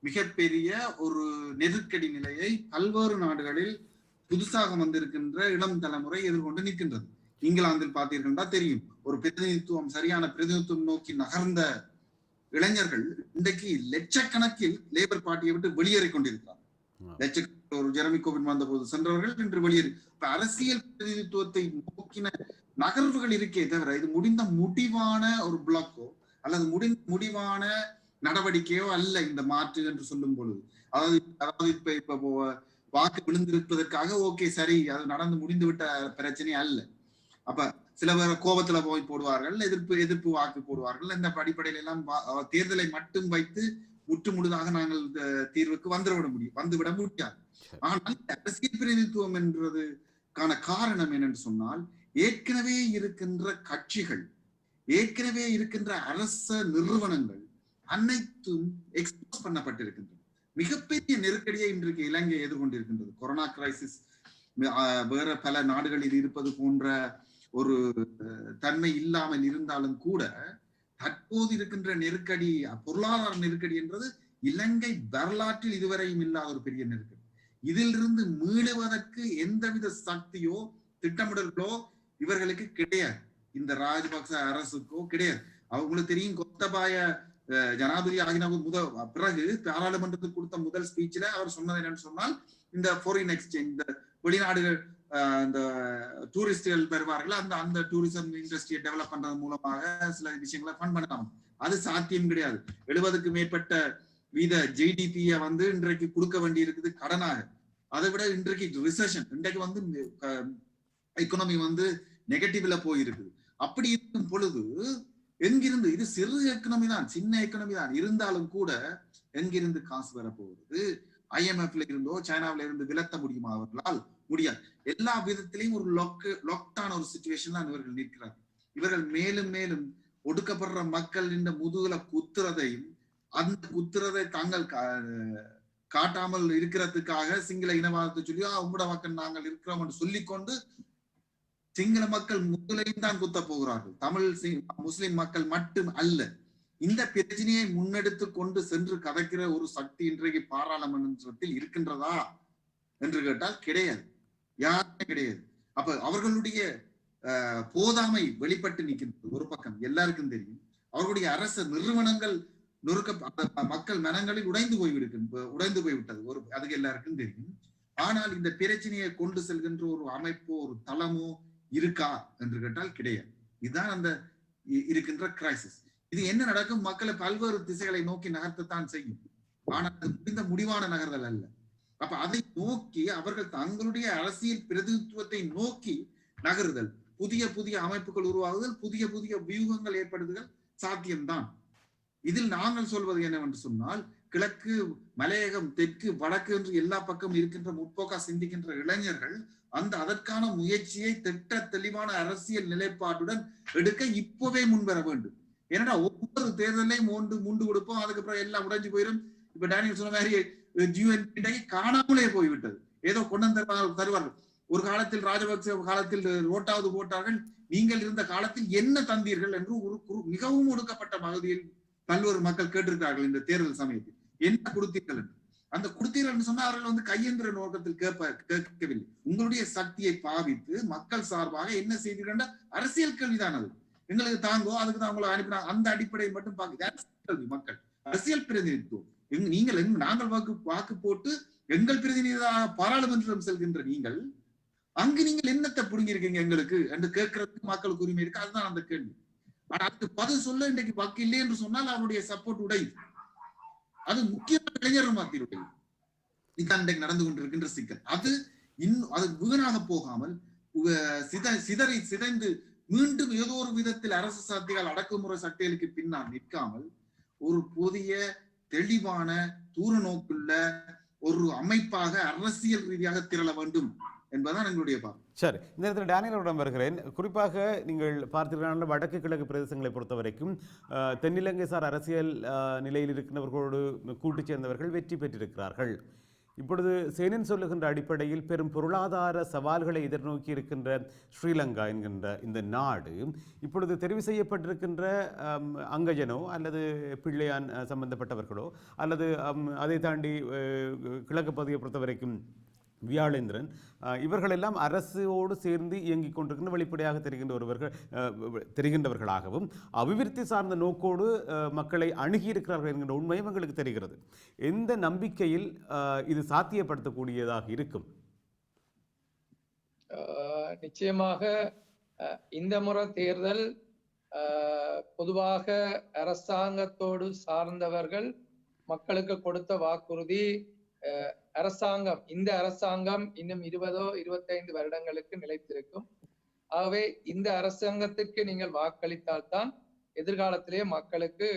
மிகப்பெரிய ஒரு நெருக்கடி நிலையை பல்வேறு நாடுகளில் புதுசாக வந்திருக்கின்ற இளம் தலைமுறை எதிர்கொண்டு நிற்கின்றது. இங்கிலாந்தில் பார்த்தீர்கள்னா தெரியும், ஒரு பிரதிநிதித்துவம், சரியான பிரதிநிதித்துவம் நோக்கி நகர்ந்த இளைஞர்கள் இன்றைக்கு லட்சக்கணக்கில் லேபர் பார்ட்டியை விட்டு வெளியேறி கொண்டிருக்கிறார். லட்சக்கணக்கில் ஒரு ஜெரமி கோபின் வந்த போது சென்றவர்கள் இன்று வெளியேறி. இப்ப அரசியல் பிரதிநிதித்துவத்தை நோக்கின நகர்வுகள் இருக்கே தவிர இது முடிவான ஒரு பிளாக்கோ அல்லது முடிவான நடவடிக்கையோ அல்ல இந்த மாற்று என்று சொல்லும் பொழுது. அதாவது இப்ப வாக்கு விழுந்திருப்பதற்காக ஓகே சரி, அது நடந்து முடிந்து விட்ட பிரச்சனை அல்ல. அப்ப சில பேர் கோபத்துல போய் போடுவார்கள், எதிர்ப்பு வாக்கு போடுவார்கள். இந்த அடிப்படையில எல்லாம் தேர்தலை மட்டும் வைத்து முற்று முழுதாக நாங்கள் தீர்வுக்கு வந்துவிட முடியாது. ஆனால் அரசியல் பிரதிநிதித்துவம் என்றதுக்கான காரணம் என்னென்று சொன்னால், ஏற்கனவே இருக்கின்ற கட்சிகள், ஏற்கனவே இருக்கின்ற அரச நிறுவனங்கள் அனைத்தும் எக்ஸ்போஸ் பண்ணப்பட்டிருக்கின்றன. மிகப்பெரிய நெருக்கடியை இன்றைக்கு இலங்கை எதிர்கொண்டிருக்கின்றது. கொரோனா கிரைசிஸ் வேற பல நாடுகளில் இருப்பது போன்ற ஒரு தன்மை இல்லாமல் இருந்தாலும் கூட தற்போது இருக்கின்ற நெருக்கடி, பொருளாதார நெருக்கடி என்றது இலங்கை வரலாற்றில் இதுவரையும் இல்லாத ஒரு பெரிய நெருக்கடி. இதிலிருந்து மீளுவதற்கு எந்தவித சக்தியோ திட்டமிடல்களோ இவர்களுக்கு கிடையாது. இந்த ராஜபக்ச அரசுக்கோ கிடையாது. அவங்களுக்கு தெரியும், கோத்தபாய ஜனாதிபதி ஆகின பிறகு பாராளுமன்றத்துக்கு கொடுத்த முதல் ஸ்பீச்ல அவர் சொன்னது என்னன்னு சொன்னால், இந்த ஃபாரின் எக்ஸ்சேஞ்ச், இந்த வெளிநாடுகள் இந்த டூரிஸ்டுகள் பெறுவார்கள், அந்த டூரிசம் இண்டஸ்ட்ரியை டெவலப் பண்றது மூலமாக சில விஷயங்களை ஃபண்ட் பண்ணலாம். அது சாத்தியம் கிடையாது. 70க்கு மேற்பட்ட வீத ஜிடிபியை இன்றைக்கு கொடுக்க வேண்டி இருக்குது கடனாக. அதை விட இன்றைக்கு ரிசெஷன், இன்றைக்கு எக்கனாமி நெகட்டிவ்ல போயிருக்குது. அப்படி இருக்கும் பொழுது எங்கிருந்து, இது சிறு எக்கனாமி தான், சின்ன எக்கனாமி தான் இருந்தாலும் கூட எங்கிருந்து காசு வரப்போகுது? IMFல இருந்தோ சைனாவில இருந்து விலத்த முடியுமா? அவர்களால் முடியாது. எல்லா விதத்திலையும் ஒரு லாக்டான ஒரு சிச்சுவேஷன் தான் இவர்கள் நிற்கிறார்கள். இவர்கள் மேலும் மேலும் ஒடுக்கப்படுற மக்கள் இந்த முதுகுல குத்துறதையும், அந்த குத்துறதை தாங்கள் காட்டாமல் இருக்கிறதுக்காக சிங்கள இனவாதத்தை சொல்லி உங்களோட மக்கள் நாங்கள் இருக்கிறோம் என்று சொல்லிக்கொண்டு சிங்கள மக்கள் முதுகுலையும் தான் குத்த போகிறார்கள். தமிழ் முஸ்லிம் மக்கள் மட்டும் அல்ல. இந்த பிரச்சனையை முன்னெடுத்து கொண்டு சென்று கதைக்கிற ஒரு சக்தி இன்றைக்கு பாராளுமன்றத்தில் இருக்கின்றதா என்று கேட்டால் கிடையாது, யாருமே கிடையாது. அப்ப அவர்களுடைய போதாமை வெளிப்பட்டு நிற்கின்றது. ஒரு பக்கம் எல்லாருக்கும் தெரியும், அவர்களுடைய அரசு நிறுவனங்கள் மக்கள் மனங்களில் உடைந்து போய்விட்டது, அதுக்கு எல்லாருக்கும் தெரியும். ஆனால் இந்த பிரச்சனையை கொண்டு செல்கின்ற ஒரு அமைப்போ ஒரு தளமோ இருக்கா என்று கேட்டால் கிடையாது. இதுதான் அந்த இருக்கின்ற கிரைசிஸ். இது என்ன நடக்கும்? மக்களை பல்வேறு திசைகளை நோக்கி நகர்த்தத்தான் செய்யும். ஆனால் அது முடிவான நகர்தல் அல்ல. அப்ப அதை நோக்கி அவர்கள் தங்களுடைய அரசியல் பிரதிநிதித்துவத்தை நோக்கி நகருதல், புதிய புதிய அமைப்புகள் உருவாகுதல், புதிய புதிய வியூகங்கள் ஏற்படுத்துதல் சாத்தியம்தான். இதில் நாங்கள் சொல்வது என்னவென்று சொன்னால், கிழக்கு, மலையகம், தெற்கு, வடக்கு என்று எல்லா பக்கம் இருக்கின்ற முற்போக்கா சிந்திக்கின்ற இளைஞர்கள் அதற்கான முயற்சியை திட்ட தெளிவான அரசியல் நிலைப்பாட்டுடன் எடுக்க இப்பவே முன்வர வேண்டும். ஏன்னா ஒவ்வொரு தேர்தலையும் மூண்டு கொடுப்போம், அதுக்கப்புறம் எல்லாம் உடைஞ்சு போயிடும். இப்ப டேனியல் சொன்ன மாதிரி காணாமலே போய்விட்டது. ஏதோ கொண்டு தருவார்கள். ஒரு காலத்தில் ராஜபக்ச காலத்தில் ஓட்டாவது போட்டார்கள், நீங்கள் இருந்த காலத்தில் என்ன தந்தீர்கள் என்று ஒரு மிகவும் ஒடுக்கப்பட்ட பகுதியில் பல்வேறு மக்கள் கேட்டிருக்கிறார்கள். இந்த தேர்தல் சமயத்தில் என்ன கொடுத்தீர்கள் என்று. அந்த கொடுத்தீர்கள் சொன்னா அவர்கள் கையெந்திர நோக்கத்தில் கேட்கவில்லை. உங்களுடைய சக்தியை பாவித்து மக்கள் சார்பாக என்ன செய்தீர்கள் அரசியல் கேள்விதான். அது எங்களுக்கு தாங்கோ, அதுக்கு தான் உங்களை அனுப்பினாங்க. அந்த அடிப்படையை மட்டும் பார்க்க மக்கள் அரசியல் பிரதிநிதித்துவம். நாங்கள் வாக்கு போட்டு எங்கள் பிரதிநிதியாக பாராளுமன்றம் செல்கின்ற நீங்கள் அங்கு நீங்கள் என்னத்தை புடுங்கிருக்கீங்க எங்களுக்கு என்று கேட்கறதுக்கு மக்களுக்கு உரிமை இருக்கு. அதுதான் அந்த கேள்வி. ஆனா அதுக்கு பதில் சொல்ல இன்றைக்கு வாக்கு இல்லை என்று சொன்னால் அவருடைய சப்போர்ட் உடையுது. அது முக்கியமான இளைஞர் மத்தியில் இதுதான் இன்றைக்கு நடந்து கொண்டிருக்கின்ற சிக்கல். அது இன்னும் அது வீணாக போகாமல் சிதைந்து மீண்டும் ஏதோ ஒரு விதத்தில் அரசு சக்திகள் அடக்குமுறை சக்திகளுக்கு பின்னால் நிற்காமல் ஒரு புதிய தெளிவான தூர நோக்குள்ள ஒரு அமைப்பாக அரசியல் ரீதியாக திரள வேண்டும் என்பதுதான் எங்களுடைய பார்வை. சரி, இந்த நேரத்தில் டேனியலிடம் வருகிறேன். குறிப்பாக நீங்கள் பார்த்தீர்கள் வடக்கு கிழக்கு பிரதேசங்களை பொறுத்த வரைக்கும் தென்னிலங்கை சார் அரசியல் நிலையில் இருக்கின்றவர்களோடு கூட்டு சேர்ந்தவர்கள் வெற்றி பெற்றிருக்கிறார்கள். இப்பொழுது சேனன் சொல்லுகின்ற அடிப்படையில் பெரும் பொருளாதார சவால்களை எதிர்நோக்கி இருக்கின்ற ஸ்ரீலங்கா என்கின்ற இந்த நாடு இப்பொழுது தெரிவு செய்யப்பட்டிருக்கின்ற அங்கஜனோ அல்லது பிள்ளையான் சம்பந்தப்பட்டவர்களோ அல்லது அதை தாண்டி கிழக்கு பகுதியை பொறுத்த வரைக்கும் வியாழேந்திரன் இவர்களெல்லாம் அரசோடு சேர்ந்து இயங்கிக் கொண்டிருக்கின்ற வெளிப்படையாக தெரிகின்றவர்களாகவும் அபிவிருத்தி சார்ந்த நோக்கோடு மக்களை அணுகியிருக்கிறார்கள் என்கின்ற உண்மையும் எங்களுக்கு தெரிகிறது. எந்த நம்பிக்கையில் இது சாத்தியப்படுத்தக்கூடியதாக இருக்கும்? நிச்சயமாக இந்த முறை தேர்தல் பொதுவாக அரசாங்கத்தோடு சார்ந்தவர்கள் மக்களுக்கு கொடுத்த வாக்குறுதி அரசாங்கம், இந்த அரசாங்கம் இன்னும் 20-25 வருடங்களுக்கு நிலைத்திருக்கும். ஆகவே இந்த அரசாங்கத்திற்கு நீங்கள் வாக்களித்தால்தான் எதிர்காலத்திலே மக்களுக்கு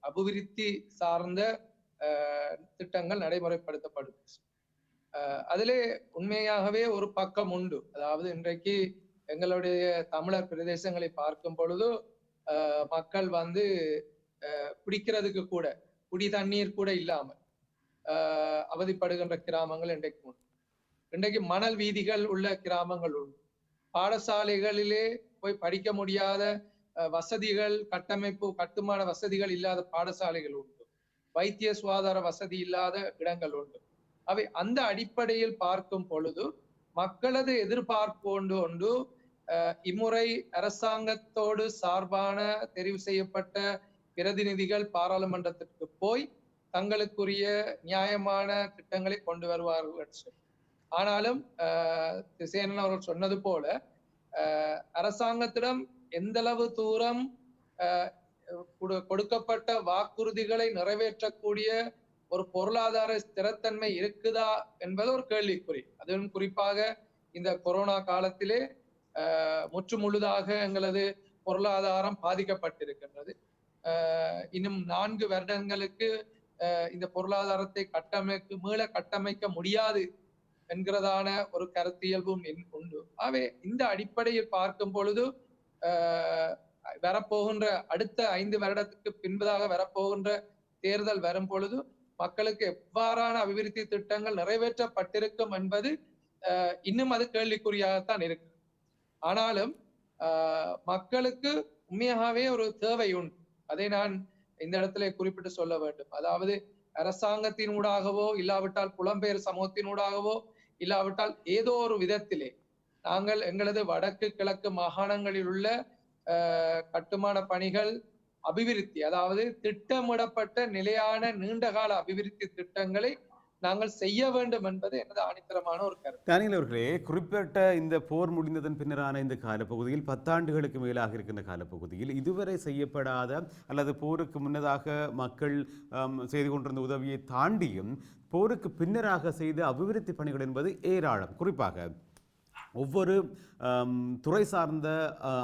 அபிவிருத்தி சார்ந்த திட்டங்கள் நடைமுறைப்படுத்தப்படும். அதிலே உண்மையாகவே ஒரு பக்கம் உண்டு. அதாவது இன்றைக்கு எங்களுடைய தமிழர் பிரதேசங்களை பார்க்கும் பொழுது மக்கள் குடிக்கிறதுக்கு கூட குடி தண்ணீர் கூட இல்லாமல் அவதிப்படுகின்ற கிராமங்கள் இன்றைக்கு மணல் வீதிகள் உள்ள கிராமங்கள் உண்டு. பாடசாலைகளிலே போய் படிக்க முடியாத வசதிகள், கட்டுமான வசதிகள் இல்லாத பாடசாலைகள் உண்டு. வைத்திய சுகாதார வசதி இல்லாத இடங்கள் உண்டு. அவை அந்த அடிப்படையில் பார்க்கும் பொழுது மக்களது எதிர்பார்ப்பு ஒன்று இம்முறை அரசாங்கத்தோடு சார்பான தெரிவு செய்யப்பட்ட பிரதிநிதிகள் பாராளுமன்றத்திற்கு போய் தங்களுக்குரிய நியாயமான திட்டங்களை கொண்டு வருவார்கள். ஆனாலும் சேனன் அவர்கள் சொன்னது போல அரசாங்கத்திடம் எந்த அளவு தூரம் கொடுக்கப்பட்ட வாக்குறுதிகளை நிறைவேற்றக்கூடிய ஒரு பொருளாதார ஸ்திரத்தன்மை இருக்குதா என்பது ஒரு கேள்விக்குறி. அதுவும் குறிப்பாக இந்த கொரோனா காலத்திலே முற்று முழுதாக எங்களது பொருளாதாரம் பாதிக்கப்பட்டிருக்கின்றது. இன்னும் 4 வருடங்களுக்கு இந்த பொருளாதாரத்தை மீள கட்டமைக்க முடியாது என்கிறதான ஒரு கருத்தியல்பும் உண்டு. ஆகவே இந்த அடிப்படையில் பார்க்கும் பொழுது வரப்போகின்ற அடுத்த 5 வருடத்துக்கு பின்பதாக வரப்போகின்ற தேர்தல் வரும் பொழுது மக்களுக்கு எவ்வாறான அபிவிருத்தி திட்டங்கள் நிறைவேற்றப்பட்டிருக்கும் என்பது இன்னும் அது கேள்விக்குறியாகத்தான் இருக்கு. ஆனாலும் மக்களுக்கு உண்மையாகவே ஒரு தேவை உண்டு. அதை நான் இந்த இடத்துல குறிப்பிட்டு சொல்ல வேண்டும். அதாவது அரசாங்கத்தினூடாகவோ இல்லாவிட்டால் புலம்பெயர் சமூகத்தினூடாகவோ இல்லாவிட்டால் ஏதோ ஒரு விதத்திலே நாங்கள் எங்களது வடக்கு கிழக்கு மாகாணங்களில் உள்ள கட்டுமான பணிகள் அபிவிருத்தி, அதாவது திட்டமிடப்பட்ட நிலையான நீண்டகால அபிவிருத்தி திட்டங்களை நாங்கள் செய்ய வேண்டும் என்பது எனது ஆணித்தரமான ஒரு கருத்து. டேனியல் அவர்களே, குறிப்பிட்ட இந்த போர் முடிந்ததன் பின்னரான இந்த காலப்பகுதியில் 10 ஆண்டுகளுக்கு மேலாக இருக்கின்ற காலப்பகுதியில் இதுவரை செய்யப்படாத அல்லது போருக்கு முன்னதாக மக்கள் செய்து கொண்டிருந்த உதவியை தாண்டியும் போருக்கு பின்னராக செய்த அபிவிருத்தி பணிகள் என்பது ஏராளம். குறிப்பாக ஒவ்வொரு துறை சார்ந்த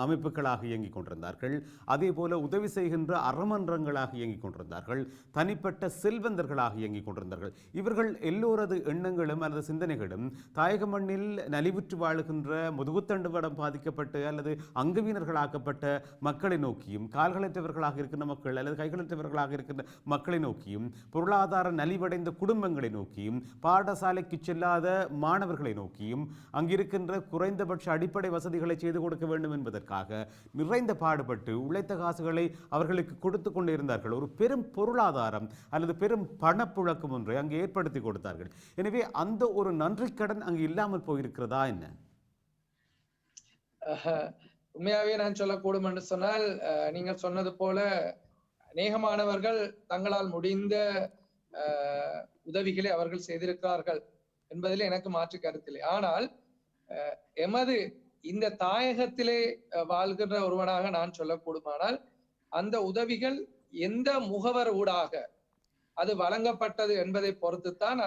அமைப்புகளாக இயங்கிக் கொண்டிருந்தார்கள். அதே போல உதவி செய்கின்ற அறமன்றங்களாக இயங்கிக் கொண்டிருந்தார்கள். தனிப்பட்ட செல்வந்தர்களாக இயங்கிக் கொண்டிருந்தார்கள். இவர்கள் எல்லோரது எண்ணங்களும் அல்லது சிந்தனைகளும் தாயக மண்ணில் நலிவுற்று வாழுகின்ற முதுகுத்தண்டு வடம் பாதிக்கப்பட்டு அல்லது அங்கவீனர்களாக்கப்பட்ட மக்களை நோக்கியும், கால்களற்றவர்களாக இருக்கின்ற மக்கள் அல்லது கைகளற்றவர்களாக இருக்கின்ற மக்களை நோக்கியும், பொருளாதார நலிவடைந்த குடும்பங்களை நோக்கியும், பாடசாலைக்கு செல்லாத மாணவர்களை நோக்கியும், அங்கிருக்கின்ற குறைந்தபட்ச அடிப்படை வசதிகளை செய்து கொடுக்க வேண்டும் என்பதற்காக நிறைந்த பாடுபட்டு உழைத்த காசுகளை அவர்களுக்கு கொடுத்து கொண்டு இருந்தார்கள். ஒரு பெரும் பொருளாதாரம் அல்லது பெரும் பணப்புழக்கம் ஒன்றை அங்கு ஏற்படுத்தி கொடுத்தார்கள். எனவே அந்த ஒரு நன்றி கடன் அங்கு இல்லாமல் போயிருக்கிறதா என்ன? உண்மையாவே நான் சொல்லக்கூடும் என்று சொன்னால், நீங்கள் சொன்னது போல அநேகமானவர்கள் தங்களால் முடிந்த உதவிகளை அவர்கள் செய்திருக்கிறார்கள் என்பதில் எனக்கு மாற்று கருத்தில்லை. ஆனால் எமது இந்த தாயகத்திலே வாழ்கின்ற ஒருவனாக நான் சொல்லக்கூடுமானால் அந்த உதவிகள் எந்த முகவர் ஊடாக அது வழங்கப்பட்டது என்பதை பொறுத்துத்தான்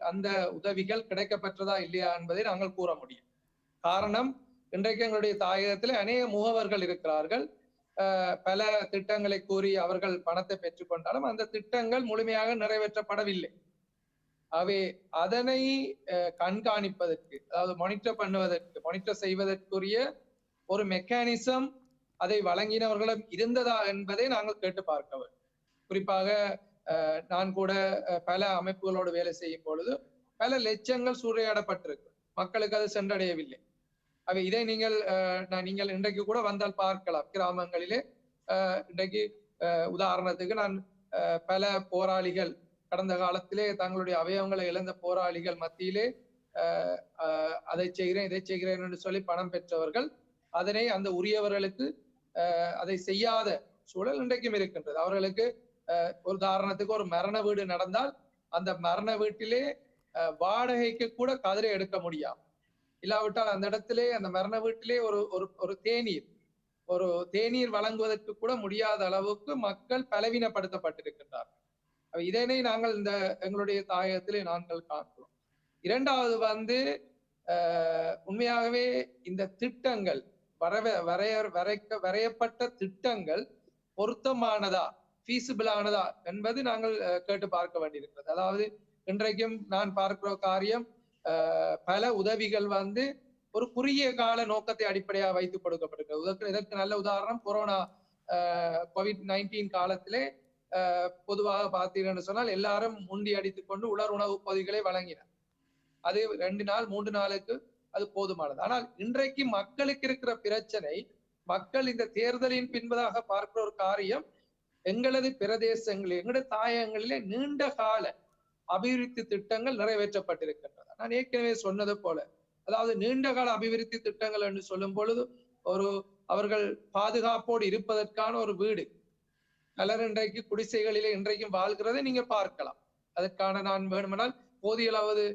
அந்த உதவிகள் கிடைக்கப்பெற்றதா இல்லையா என்பதை நாங்கள் கூற முடியும். காரணம், இன்றைக்கு எங்களுடைய தாயகத்தில் அநேக முகவர்கள் இருக்கிறார்கள். பல திட்டங்களை கூறி அவர்கள் பணத்தை பெற்றுக்கொண்டாலும் அந்த திட்டங்கள் முழுமையாக நிறைவேற்றப்படவில்லை. அவை அதனை கண்காணிப்பதற்கு, அதாவது மானிட்டர் செய்வதற்குரிய ஒரு மெக்கானிசம் அதை வழங்கினவர்களும் இருந்ததா என்பதை நாங்கள் கேட்டு பார்க்க வேண்டும். குறிப்பாக நான் கூட பல அமைப்புகளோடு வேலை செய்யும் பொழுது பல லட்சங்கள் சூறையாடப்பட்டிருக்கு, மக்களுக்கு அது சென்றடையவில்லை. அவை இதை நீங்கள் இன்றைக்கு கூட வந்தால் பார்க்கலாம். கிராமங்களிலே இன்றைக்கு உதாரணத்துக்கு நான் பல போராளிகள், கடந்த காலத்திலே தங்களுடைய அவயவங்களை இழந்த போராளிகள் மத்தியிலே அதை செய்கிறேன் இதை செய்கிறேன் என்று சொல்லி பணம் பெற்றவர்கள் அதனை அந்த உரியவர்களுக்கு அதை செய்யாத சூழல் இன்றைக்கும் இருக்கின்றது. அவர்களுக்கு ஒரு உதாரணத்துக்கு ஒரு மரண வீடு நடந்தால் அந்த மரண வீட்டிலே வாடகைக்கு கூட கதிரை எடுக்க முடியாது. இல்லாவிட்டால் அந்த இடத்திலே, அந்த மரண வீட்டிலே ஒரு தேநீர் வழங்குவதற்கு கூட முடியாத அளவுக்கு மக்கள் பலவீனப்படுத்தப்பட்டிருக்கின்றார்கள். இதனை நாங்கள் எங்களுடைய தாயகத்திலே நாங்கள் காண்கிறோம். இரண்டாவது உண்மையாகவே இந்த திட்டங்கள் வரையப்பட்ட திட்டங்கள் பொருத்தமானதா, ஃபீசிபிள் ஆனதா என்பது நாங்கள் கேட்டு பார்க்க வேண்டியிருக்கிறது. அதாவது இன்றைக்கும் நான் பார்க்கிற காரியம், பல உதவிகள் ஒரு குறுகிய கால நோக்கத்தை அடிப்படையாக வைத்து கொடுக்கப்படுகிறது. இதற்கு நல்ல உதாரணம் கொரோனா COVID-19 காலத்திலே பொதுவாக பார்த்தீங்கன்னு சொன்னால் எல்லாரும் முண்டி அடித்துக் கொண்டு உலர் உணவு பொதிகளை வழங்கினார். அது 2 நாள் 3 நாளுக்கு அது போதுமானது. ஆனால் இன்றைக்கு மக்களுக்கு இருக்கிற பிரச்சனை, மக்கள் இந்த தேர்தலின் பின்பதாக பார்க்கிற ஒரு காரியம், எங்களது பிரதேசங்களில், எங்களுடைய தாயகங்களிலே நீண்ட கால அபிவிருத்தி திட்டங்கள் நிறைவேற்றப்பட்டிருக்கின்றன. நான் ஏற்கனவே சொன்னது போல, அதாவது நீண்ட கால அபிவிருத்தி திட்டங்கள் என்று சொல்லும் பொழுது அவர்கள் பாதுகாப்போடு இருப்பதற்கான ஒரு வீடு, பலர் இன்றைக்கு குடிசைகளிலே இன்றைக்கும் வாழ்கிறதை நீங்க பார்க்கலாம். அதற்கான நான் வேணுமென்றால் போதிய அளவு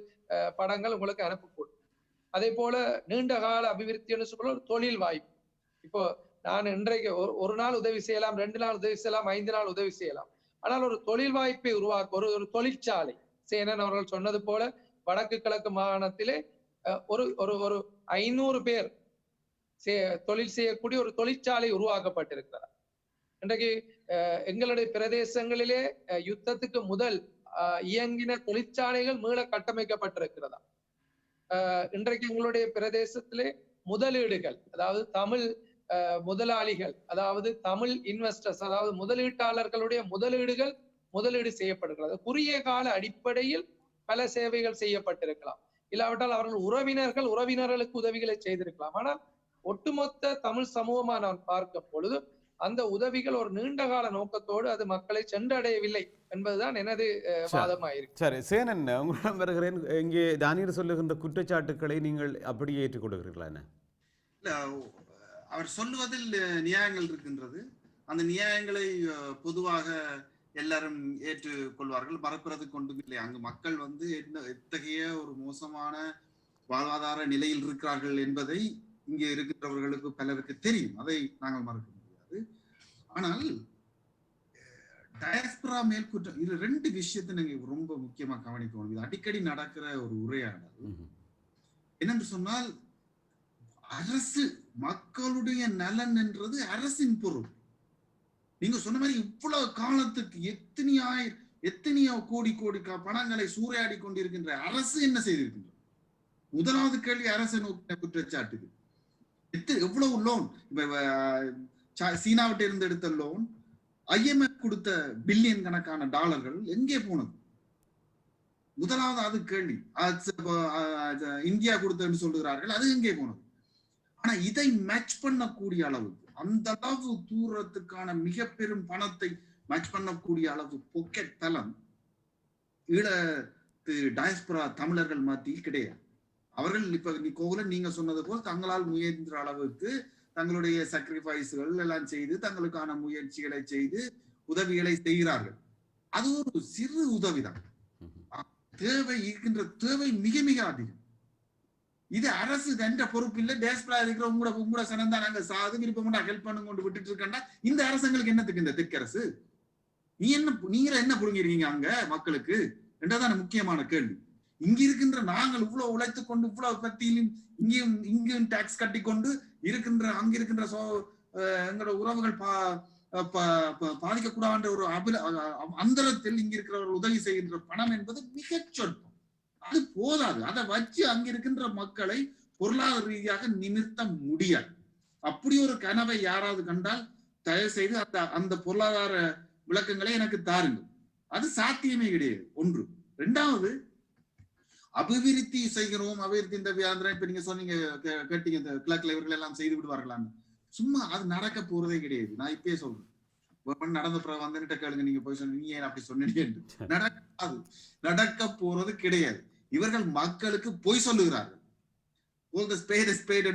படங்கள் உங்களுக்கு அனுப்பக்கூடும். அதே போல நீண்ட கால அபிவிருத்தி என்று சொல்ல ஒரு தொழில் வாய்ப்பு. இப்போ நான் இன்றைக்கு ஒரு நாள் உதவி செய்யலாம், 2 நாள் உதவி செய்யலாம், 5 நாள் உதவி செய்யலாம். ஆனால் ஒரு தொழில் வாய்ப்பை உருவாக்க ஒரு தொழிற்சாலை, சேனன் அவர்கள் சொன்னது போல வடக்கு கிழக்கு மாகாணத்திலே ஒரு 500 பேர் தொழில் செய்யக்கூடிய ஒரு தொழிற்சாலை உருவாக்கப்பட்டிருக்கிறார். இன்றைக்கு எங்களுடைய பிரதேசங்களிலே யுத்தத்துக்கு முதல் இயங்கின தொழிற்சாலைகள் மீள கட்டமைக்கப்பட்டிருக்கிறதா. இன்றைக்கு எங்களுடைய பிரதேசத்திலே முதலீடுகள், அதாவது தமிழ் முதலாளிகள், அதாவது தமிழ் இன்வெஸ்டர்ஸ், அதாவது முதலீட்டாளர்களுடைய முதலீடு செய்யப்படுகிறது. குறுகிய கால அடிப்படையில் பல சேவைகள் செய்யப்பட்டிருக்கலாம். இல்லாவிட்டால் அவர்கள் உறவினர்களுக்கு உதவிகளை செய்திருக்கலாம். ஆனால் ஒட்டுமொத்த தமிழ் சமூகமா நான் பார்க்கும் பொழுது அந்த உதவிகள் ஒரு நீண்ட கால நோக்கத்தோடு அது மக்களை சென்றடையவில்லை என்பதுதான் எனது வாதமாயிருக்கு. சரி, சேனன், உங்களிடம் வருகிறேன். இங்கே தானியர் சொல்லுகின்ற குற்றச்சாட்டுக்களை நீங்கள் அப்படியே ஏற்றுக்கொள்கிறீர்களா? இல்ல, அவர் சொல்லுவதில் நியாயங்கள் இருக்கின்றது. அந்த நியாயங்களை பொதுவாக எல்லாரும் ஏற்றுக்கொள்வார்கள், மறக்கிறது கொண்டும் இல்லை. அங்கு மக்கள் எத்தகைய ஒரு மோசமான வாழ்வாதார நிலையில் இருக்கிறார்கள் என்பதை இங்கே இருக்கின்றவர்களுக்கு பலருக்கு தெரியும். அதை நாங்கள் மறக்க முடியாது. ஆனால் டயஸ்பரா மேல்குற்றம், இது 2 விஷயத்தை நீங்க ரொம்ப முக்கியமா கவனிக்கணும். இது அடிக்கடி நடக்கிற ஒரு உரையாடல். என்னென்று சொன்னால், அரசு, மக்களுடைய நலன் என்றது அரசின் பொருள். நீங்க சொன்ன மாதிரி இவ்வளவு காலத்துக்கு எத்தனையோ கோடி பணங்களை சூறையாடி கொண்டிருக்கின்ற அரசு என்ன செய்திருக்கின்ற? முதலாவது கேள்வி அரசு நோக்கின குற்றச்சாட்டுக்கு. எவ்வளவு லோன், சீனாவிட்ட இருந்து எடுத்த லோன், IMF கொடுத்த பில்லியன் கணக்கான டாலர்கள் எங்கே போனது? முதலாவது அது கேள்வி. இந்தியா கொடுத்தன்னு சொல்லுகிறார்கள், அது எங்கே போனது? ஆனா இதை மேட்ச் பண்ணக்கூடிய அளவுக்கு, அந்த அளவு தூரத்துக்கான மிக பெரும் பணத்தை மேட்ச் பண்ணக்கூடிய அளவு பொக்கெட் தளம் டயஸ்பரா தமிழர்கள் மத்தியில் கிடையாது. அவர்கள் இப்ப நீங்க சொன்னது போல் தங்களால் முயன்ற அளவுக்கு தங்களுடைய சாக்ரிஃபைஸ்கள் எல்லாம் செய்து, தங்களுக்கான முயற்சிகளை செய்து உதவிகளை செய்கிறார்கள். அது ஒரு சிறு உதவிதான். இருக்கின்ற தேவை மிக மிக அதிகம். இது அரசு என்ற பொறுப்பு இல்ல. டேஸ்பிளா இருக்கிற உங்களோட சனம் தான் நாங்க சாது விருப்பம் ஹெல்ப் பண்ண கொண்டு விட்டுட்டு இருக்கா. இந்த அரசுங்களுக்கு என்னத்துக்கு இந்த தெற்கரசு? நீங்க என்ன புடுங்கிருக்கீங்க அங்க மக்களுக்கு என்றதான முக்கியமான கேள்வி. இங்க இருக்கின்ற நாங்கள் இவ்வளவு உழைத்து கொண்டு இவ்வளவு பத்தியிலும் இங்கேயும் டாக்ஸ் கட்டி கொண்டு இருக்கின்ற அங்க இருக்கின்ற எங்களோட உறவுகள் பாதிக்கக்கூடாத ஒரு அந்தரத்தில் இங்க இருக்கிறவர்கள் உதவி செய்கின்ற பணம் என்பது மிக சொற்பம். அது போதாது. அதை வச்சு அங்க இருக்கின்ற மக்களை பொருளாதார ரீதியாக நிமிர்த்த முடியாது. அப்படி ஒரு கனவை யாராவது கண்டால் தயவு செய்து அந்த பொருளாதார விளக்கங்களை எனக்கு தாருங்கள். அது சாத்தியமே கிடையாது. ஒன்று. இரண்டாவது, அபிவிருத்தி செய்கிறோம், அபிவிருத்தி இந்த வியாந்திரம் இப்ப நீங்க சொன்னீங்க கேட்டீங்க, இந்த கிழக்குல இவர்கள் எல்லாம் செய்து விடுவார்களான்னு. சும்மா அது நடக்க போறதே கிடையாது. நான் இப்பயே சொல்றேன், நடந்த பிறகு வந்துட்ட கேளுங்க, நீங்க போய் சொன்னீங்க, நீ ஏன் அப்படி சொன்னீங்க? நடக்காது, நடக்க போறது கிடையாது. இவர்கள் மக்களுக்கு பொய் சொல்லுகிறார்கள்.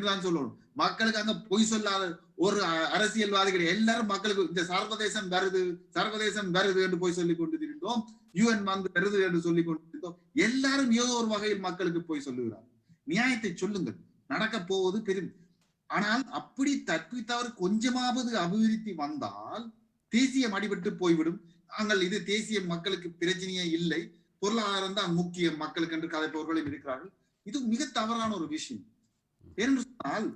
தான் சொல்லணும். மக்களுக்கு அங்க பொய் சொல்லாத ஒரு அரசியல்வாதி கிடையாது. எல்லாரும் மக்களுக்கு இந்த சர்வதேசம் வருது என்று போய் சொல்லிக் கொண்டிருந்தோம், யுஎன் வந்து வருது என்று சொல்லிக் கொண்டிருந்தோம். எல்லாரும் ஏதோ ஒரு வகையில் மக்களுக்கு போய் சொல்லுகிறார். நியாயத்தை சொல்லுங்கள், நடக்க போவது பெரும். ஆனால் அப்படி தப்பித்தவர் கொஞ்சமாவது அபிவிருத்தி வந்தால் தேசியம் அடிபட்டு போய்விடும். நாங்கள் இது தேசிய மக்களுக்கு பிரச்சனையே இல்லை, பொருளாதாரம் தான் முக்கியம் மக்களுக்கு என்று கதைப்பவர்களும் இருக்கிறார்கள். இது மிக தவறான ஒரு விஷயம். என்று சொன்னால்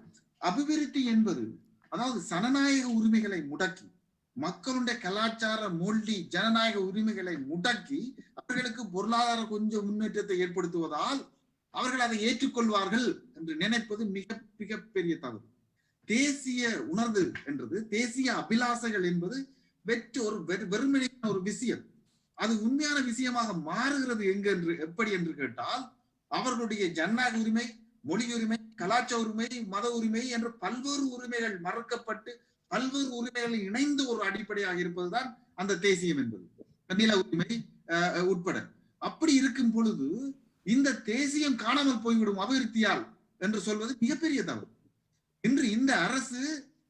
அபிவிருத்தி என்பது, அதாவது ஜனநாயக உரிமைகளை முடக்கி, மக்களுடைய கலாச்சார மொழி ஜனநாயக உரிமைகளை முடக்கி அவர்களுக்கு பொருளாதார கொஞ்சம் முன்னேற்றத்தை ஏற்படுத்துவதால் அவர்கள் அதை ஏற்றுக்கொள்வார்கள் என்று நினைப்பது மிக மிக பெரிய தவறு. தேசிய உணர்வு என்றது, தேசிய அபிலாசைகள் என்பது ஒரு வெறுமனையான ஒரு விஷயம். அது உண்மையான விஷயமாக மாறுகிறது எப்படி என்று கேட்டால், அவர்களுடைய ஜனநாயக உரிமை, மொழி உரிமை, கலாச்சார உரிமை, மத உரிமை என்ற பல்வேறு உரிமைகள் மறுக்கப்பட்டு பல்வேறு உரிமைகள் இணைந்து ஒரு அடிப்படையாக இருப்பதுதான் அந்த தேசியம் என்பது, நில உரிமை உட்பட. அப்படி இருக்கும் பொழுது இந்த தேசியம் காணாமல் போய்விடும் அபிவிருத்தியால் என்று சொல்வது மிகப்பெரிய தவறு. இன்று இந்த அரசு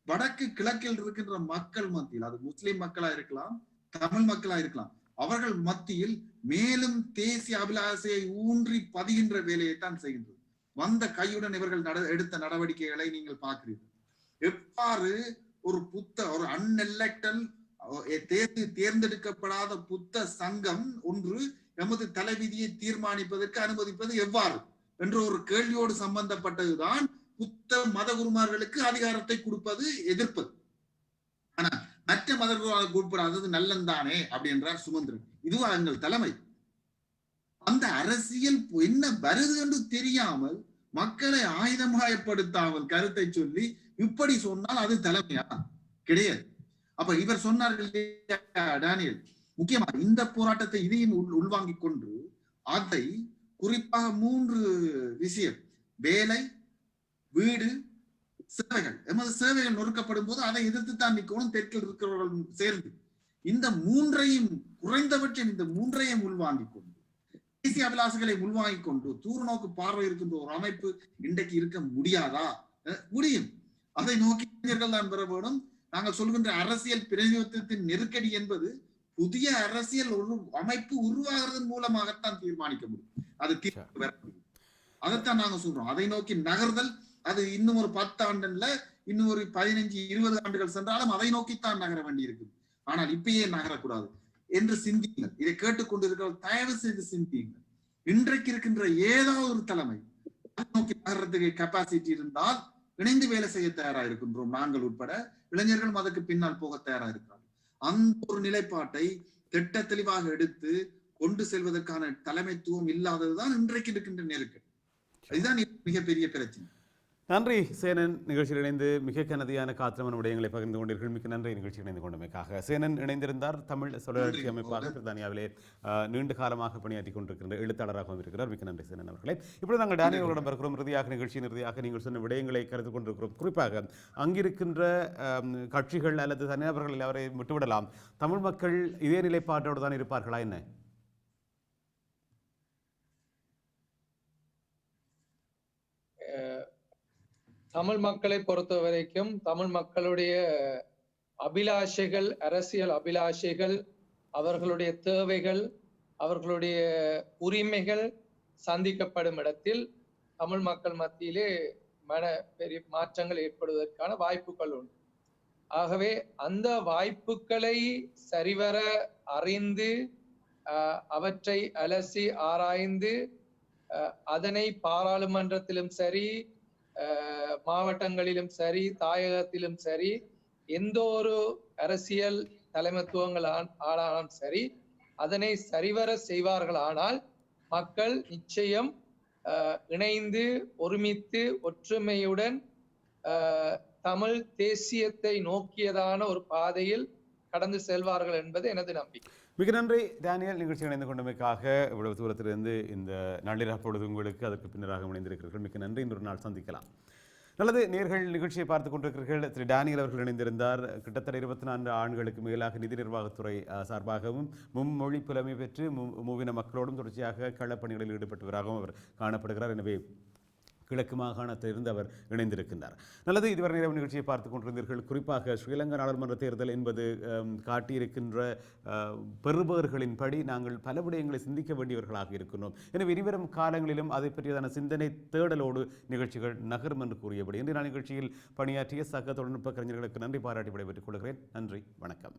வடக்கு கிழக்கில் இருக்கின்ற மக்கள் மத்தியில், அது முஸ்லிம் மக்களா இருக்கலாம், தமிழ் மக்களா இருக்கலாம், அவர்கள் மத்தியில் மேலும் தேசிய அபிலாசையை ஊன்றி பதிகின்ற வேலையைத்தான் செய்கின்றது. வந்த கையுடன் இவர்கள் எடுத்த நடவடிக்கைகளை நீங்கள் பார்க்கிறீர்கள். எவ்வாறு ஒரு அன்எலெக்டல் தேர்ந்தெடுக்கப்படாத புத்த சங்கம் ஒன்று எமது தலைவிதியை தீர்மானிப்பதற்கு அனுமதிப்பது எவ்வாறு என்ற ஒரு கேள்வியோடு சம்பந்தப்பட்டதுதான் புத்த மத குருமார்களுக்கு அதிகாரத்தை கொடுப்பது, எதிர்ப்பது. ஆனா மற்ற மத குருமார்கள் கொடுப்பது நல்லந்தானே அப்படி என்றார் சுமந்திரன். இதுவா எங்கள் தலைமை? அந்த அரசியல் என்ன வருது என்று தெரியாமல், மக்களை ஆயுதமயப்படுத்தாமல் கருத்தை சொல்லி இப்படி சொன்னால் அது தலைமையா? கிடையாது. அப்ப இவர் சொன்னார்கள் டேனியல், முக்கியமா இந்த போராட்டத்தை இதையும் உள்வாங்கிக் கொண்டு அதை குறிப்பாக 3 விஷயம்: வேலை, வீடு, சேவைகள். எமது சேவைகள் நொறுக்கப்படும் போது அதை எதிர்த்து தான் நிற்கணும் தெற்கில் இருக்கிறவர்கள் சேர்ந்து. இந்த 3ஐயும், குறைந்தபட்சம் இந்த 3ஐயும் உள்வாங்கிக் கொண்டு, தேசிய அபிலாசைகளை உள்வாங்கிக் கொண்டு தூர்நோக்கு பார்வை இருக்கின்ற ஒரு அமைப்பு இன்றைக்கு இருக்க முடியாதா? முடியும். அதை நோக்கி இளைஞர்கள் தான் பெற வேண்டும். நாங்கள் சொல்கின்ற அரசியல் பிரதிநிதித்துவத்தின் நெருக்கடி என்பது புதிய அரசியல் ஒரு அமைப்பு உருவாகிறதன் மூலமாகத்தான் தீர்மானிக்க முடியும். அது தீர்வு வர முடியும். அதைத்தான் நாங்க சொல்றோம். அதை நோக்கி நகர்தல், அது இன்னும் ஒரு 10 ஆண்டுல, இன்னும் ஒரு 15-20 ஆண்டுகள் சென்றாலும் அதை நோக்கித்தான் நகர வேண்டி இருக்கு. ஆனால் இப்பயே நகரக்கூடாது என்று சிந்தியுங்கள். இதை கேட்டுக்கொண்டிருக்கிற தயவு செய்து சிந்தியுங்கள். இன்றைக்கு இருக்கின்ற ஏதாவது ஒரு தலைமை அதை நோக்கி நகர்றதுக்கு கெப்பாசிட்டி இருந்தால் இணைந்து வேலை செய்ய தயாரா இருக்கின்றோம். நாங்கள் உட்பட இளைஞர்களும் அதற்கு பின்னால் போக தயாரா இருக்கிறார்கள். அந்த ஒரு நிலைப்பாட்டை திட்ட தெளிவாக எடுத்து கொண்டு செல்வதற்கான தலைமைத்துவம் இல்லாததுதான் இன்றைக்கு இருக்கின்ற நெருக்கடி. இதுதான் மிகப்பெரிய பிரச்சனை. நன்றி சேனன், நிகழ்ச்சியில் இணைந்து மிக கனதியான காத்திரமான விடயங்களை பகிர்ந்து கொண்டீர்கள். மிக்க நன்றி நிகழ்ச்சியில் இணைந்து கொண்டமைக்காக. சேனன் இணைந்திருந்தார். தமிழ் சொலர்ச்சி அமைப்பாக பிரித்தானியாவிலே நீண்ட காலமாக பணியாற்றி கொண்டிருக்கின்ற எழுத்தாளராகவும் இருக்கிறார். மிக்க நன்றி சேனன் அவர்களே. இப்பொழுது நாங்கள் டேனியல்களிடம் இருக்கிறோம். இறுதியாக நிகழ்ச்சியின் இறுதியாக நீங்கள் சொன்ன விடயங்களை கருத்து கொண்டிருக்கிறோம். குறிப்பாக அங்கிருக்கின்ற கட்சிகள் அல்லது தனிநபர்கள் எல்லாரையும் விட்டுவிடலாம், தமிழ் மக்கள் இதே நிலைப்பாட்டோடு தான் இருப்பார்களா என்ன? தமிழ் மக்களை பொறுத்த வரைக்கும் தமிழ் மக்களுடைய அபிலாஷைகள், அரசியல் அபிலாஷைகள், அவர்களுடைய தேவைகள், அவர்களுடைய உரிமைகள் சந்திக்கப்படும் இடத்தில் தமிழ் மக்கள் மத்தியிலே பெரிய மாற்றங்கள் ஏற்படுவதற்கான வாய்ப்புகள் உண்டு. ஆகவே அந்த வாய்ப்புகளை சரிவர அறிந்து அவற்றை அலசி ஆராய்ந்து அதனை பாராளுமன்றத்திலும் சரி, மாவட்டங்களிலும் சரி, தாயகத்திலும் சரி, எந்த ஒரு அரசியல் தலைமைத்துவங்கள் ஆனாலும் சரி, அதனை சரிவர செய்வார்களானால் மக்கள் நிச்சயம் இணைந்து ஒருமித்து ஒற்றுமையுடன் தமிழ் தேசியத்தை நோக்கியதான ஒரு பாதையில் கடந்து செல்வார்கள் என்பது எனது நம்பிக்கை. மிக நன்றி டேனியல், நிகழ்ச்சி இணைந்து கொண்டமைக்காக. இவ்வளவு தூரத்திலிருந்து இந்த நள்ளிரவு பொழுது உங்களுக்கு அதற்கு பின்னராக இணைந்திருக்கிறீர்கள். மிக நன்றி. இன்னொரு நாள் சந்திக்கலாம். நல்லது, நேர்கள் நிகழ்ச்சியை பார்த்துக் கொண்டிருக்கிறீர்கள். திரு டேனியல் அவர்கள் இணைந்திருந்தார். கிட்டத்தட்ட 24 ஆண்டுகளுக்கு மேலாக நிதி நிர்வாகத்துறை சார்பாகவும் மும்மொழி புலமை பெற்று மூவின மக்களோடும் தொடர்ச்சியாக களப்பணிகளில் ஈடுபட்டவராகவும் அவர் காணப்படுகிறார். எனவே கிழக்கு மாகாணத்திலிருந்து அவர் இணைந்திருக்கின்றார். நல்லது, இதுவரை நேரம் நிகழ்ச்சியை பார்த்துக் கொண்டிருந்தீர்கள். குறிப்பாக ஸ்ரீலங்கா நாடாளுமன்ற தேர்தல் என்பது காட்டியிருக்கின்ற பெறுபவர்களின்படி நாங்கள் பல விடயங்களை சிந்திக்க வேண்டியவர்களாக இருக்கின்றோம். எனவே இனிவரும் காலங்களிலும் அதை பற்றியதான சிந்தனை தேடலோடு நிகழ்ச்சிகள் நகரும் என்று கூறியபடி இன்று நான் நிகழ்ச்சியில் பணியாற்றிய சக தொழில்நுட்ப கலைஞர்களுக்கு நன்றி பாராட்டி விடைபெற்றுக் கொள்கிறேன். நன்றி, வணக்கம்.